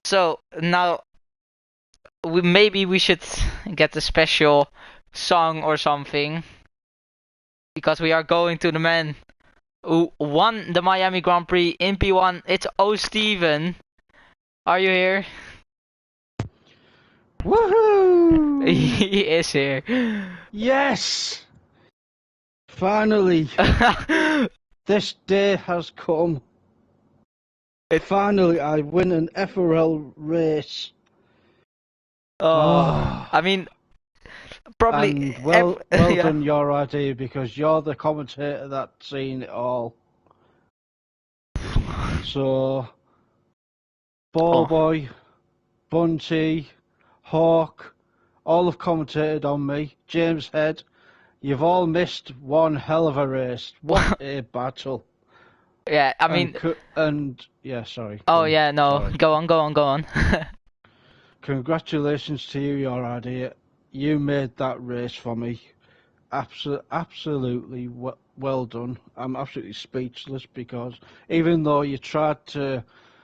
So now, maybe we should get a special song or something, because we are going to the man who won the Miami Grand Prix in P1. It's O Steven. Are you here? Woohoo! He is here. Yes! Finally, this day has come. Finally, I win an FRL race. Oh, I mean, probably. And well Yeah. done your idea, because you're the commentator that's seen it all. So, Oh. Ballboy, Bunty, Hawk, all have commentated on me. James Head, you've all missed one hell of a race. What a battle. Yeah, I mean. And yeah, sorry. Oh yeah, no. Sorry. Go on. Congratulations to you, your idea. You made that race for me. Absolutely well done. I'm absolutely speechless, because even though you tried to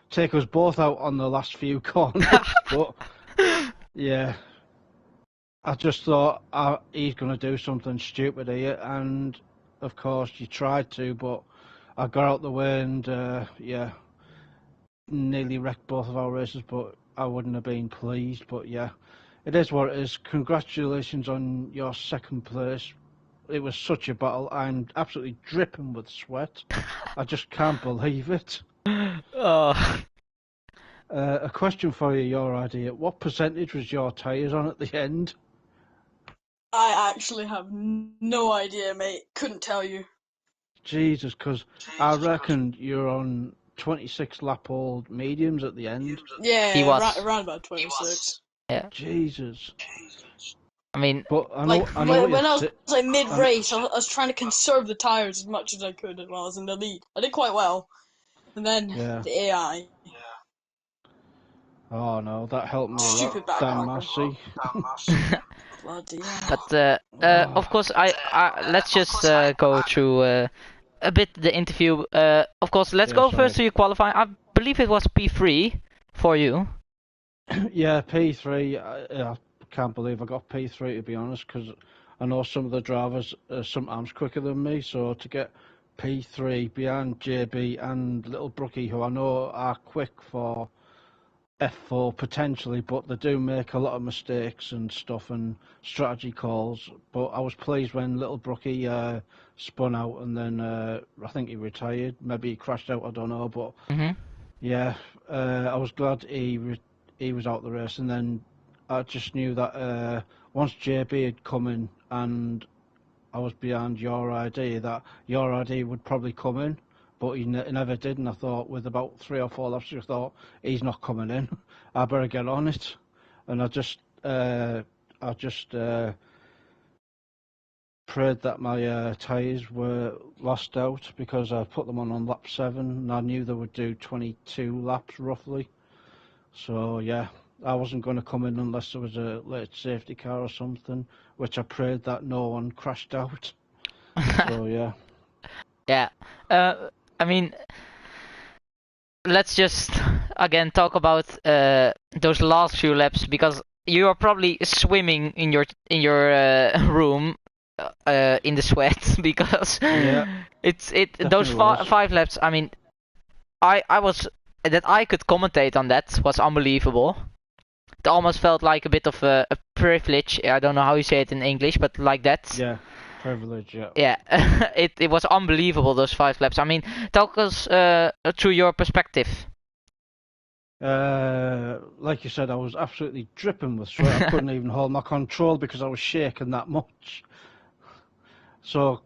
take us both out on the last few corners, but yeah, I just thought he's going to do something stupid here, and of course you tried to, but I got out the way and yeah, nearly wrecked both of our races, but I wouldn't have been pleased. But yeah, it is what it is. Congratulations on your second place. It was such a battle. I'm absolutely dripping with sweat. I just can't believe it. Oh. A question for you, your idea. What percentage was your tyres on at the end? I actually have no idea, mate. Couldn't tell you. Jesus, because I reckon you're on 26 lap old mediums at the end. He Yeah, was. around about 26. Yeah. Jesus. I mean. But I Like, know what when I you're was saying. like mid-race, I was trying to conserve the tires as much as I could while I was in the lead. I did quite well. And then Yeah. the AI. Oh no, that helped me a lot. Stupid back Dan marker. Massey. Bloody hell. But Oh, of course, let's just go through a bit the interview. Of course, let's yeah, go sorry. first to your qualifying. I believe it was P3 for you. Yeah, P3. I can't believe I got P3, to be honest, because I know some of the drivers are sometimes quicker than me. So to get P3 behind JB and Little Brookie, who I know are quick for F4 potentially, but they do make a lot of mistakes and stuff and strategy calls. But I was pleased when Little Brookie spun out, and then I think he retired. Maybe he crashed out, I don't know. But Mhm. yeah, I was glad he was out the race, and then I just knew that once JB had come in and I was behind your idea, that your idea would probably come in, but he never did. And I thought, with about 3 or 4 laps, I thought, he's not coming in. I better get on it. And I just prayed that my tyres were lost out, because I put them on lap 7, and I knew they would do 22 laps roughly. So yeah, I wasn't going to come in unless there was a late safety car or something, which I prayed that no one crashed out. So yeah. Yeah. I mean, let's just again talk about those last few laps, because you are probably swimming in your room in the sweat because Yeah, it's those definitely was. 5 laps. I mean, I was that I could commentate on that was unbelievable. It almost felt like a bit of a privilege. I don't know how you say it in English, but like that. Yeah, privilege. Yeah. Yeah, it was unbelievable, those 5 laps. I mean, talk us through your perspective. Like you said, I was absolutely dripping with sweat. I couldn't even hold my control because I was shaking that much. So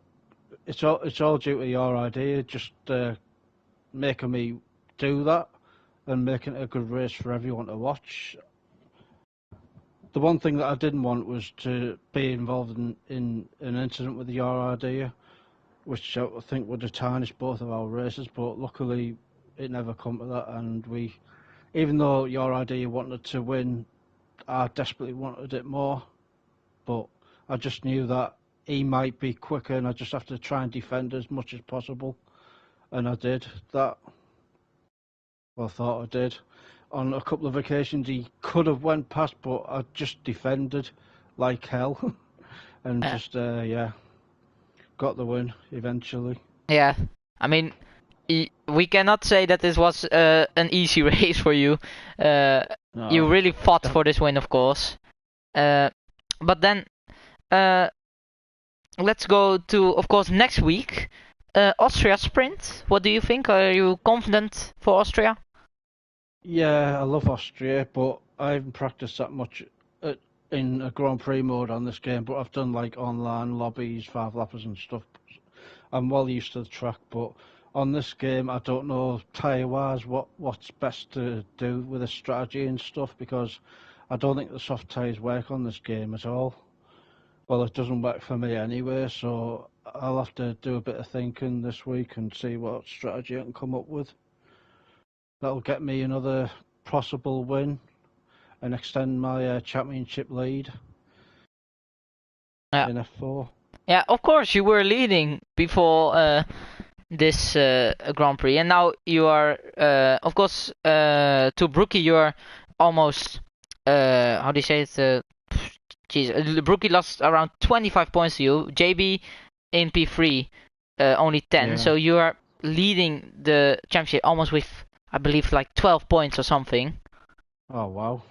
it's all due to your idea, just making me do that and making it a good race for everyone to watch. The one thing that I didn't want was to be involved in an incident with your idea, which I think would have tarnished both of our races. But luckily, it never come to that, and even though your idea wanted to win, I desperately wanted it more. But I just knew that he might be quicker, and I just have to try and defend as much as possible, and I did that. Well, I thought I did. On a couple of occasions, he could have went past, but I just defended like hell. and just got the win eventually. Yeah, I mean, we cannot say that this was an easy race for you. You No, really fought def- for this win, of course. But then let's go to, of course, next week. Austria sprint. What do you think? Are you confident for Austria? yeah, I love Austria, but I haven't practiced that much in a Grand Prix mode on this game. But I've done like online lobbies, 5-lappers and stuff. I'm well used to the track, but on this game, I don't know tyre-wise what's best to do with the strategy and stuff, because I don't think the soft tyres work on this game at all. Well, it doesn't work for me anyway, so I'll have to do a bit of thinking this week and see what strategy I can come up with. That'll get me another possible win and extend my championship lead Yeah. in F4. Yeah, of course you were leading before this Grand Prix, and now you are, of course, to Brookie you are almost, how do you say it? Jeez, Brookie lost around 25 points to you. JB in P3 only 10, Yeah. so you are leading the championship almost with, I believe, like 12 points or something. Oh, wow.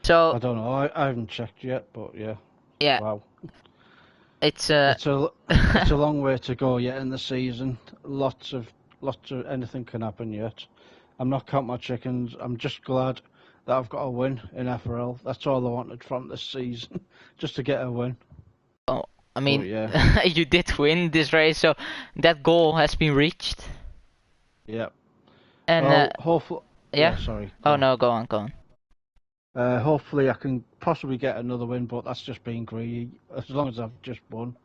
So I don't know. I haven't checked yet, but yeah. yeah, Wow. it's It's a long way to go yet in the season. Lots of anything can happen yet. I'm not counting my chickens. I'm just glad that I've got a win in FRL. That's all I wanted from this season, just to get a win. oh, I mean, yeah. you did win this race, so that goal has been reached. Yeah. And Well, hopefully. yeah. Sorry. Oh no, go on, go on. Hopefully I can possibly get another win, but that's just being greedy. As long as I've just won.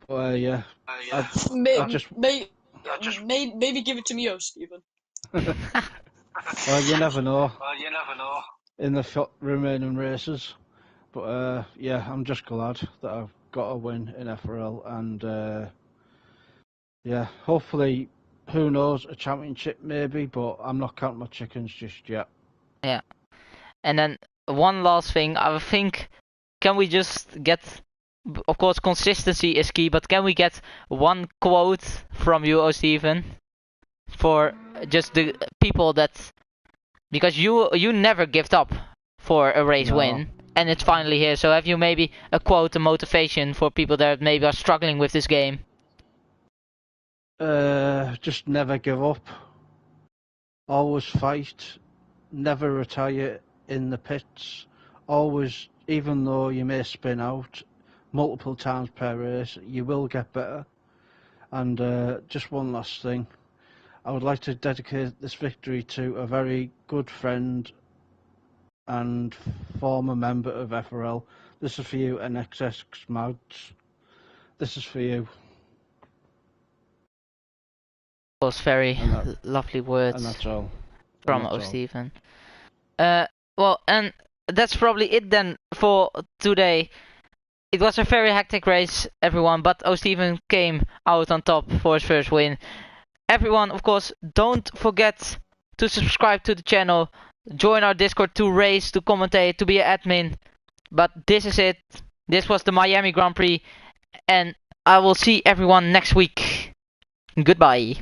But yeah. I just. Maybe give it to me, Stephen. Well, you never know. In the remaining races. But yeah, I'm just glad that I've got a win in FRL, and yeah, hopefully, who knows, a championship maybe, but I'm not counting my chickens just yet. Yeah. And then one last thing, I think, can we just get, of course, consistency is key, but can we get one quote from you, Steven, for just the people that, because you never give up for a race No. win, and it's finally here. So have you maybe a quote, a motivation for people that maybe are struggling with this game? Just never give up. Always fight. Never retire in the pits. Always, even though you may spin out multiple times per race, you will get better. And just one last thing. I would like to dedicate this victory to a very good friend and former member of FRL. This is for you, NXX Mods. This is for you. Of course, very lovely words. And that's all. From Steven. Well, and that's probably it then for today. It was a very hectic race, everyone, but Steven came out on top for his first win. Everyone, of course, don't forget to subscribe to the channel, join our Discord to race, to commentate, to be an admin. But this is it. This was the Miami Grand Prix, and I will see everyone next week. Goodbye.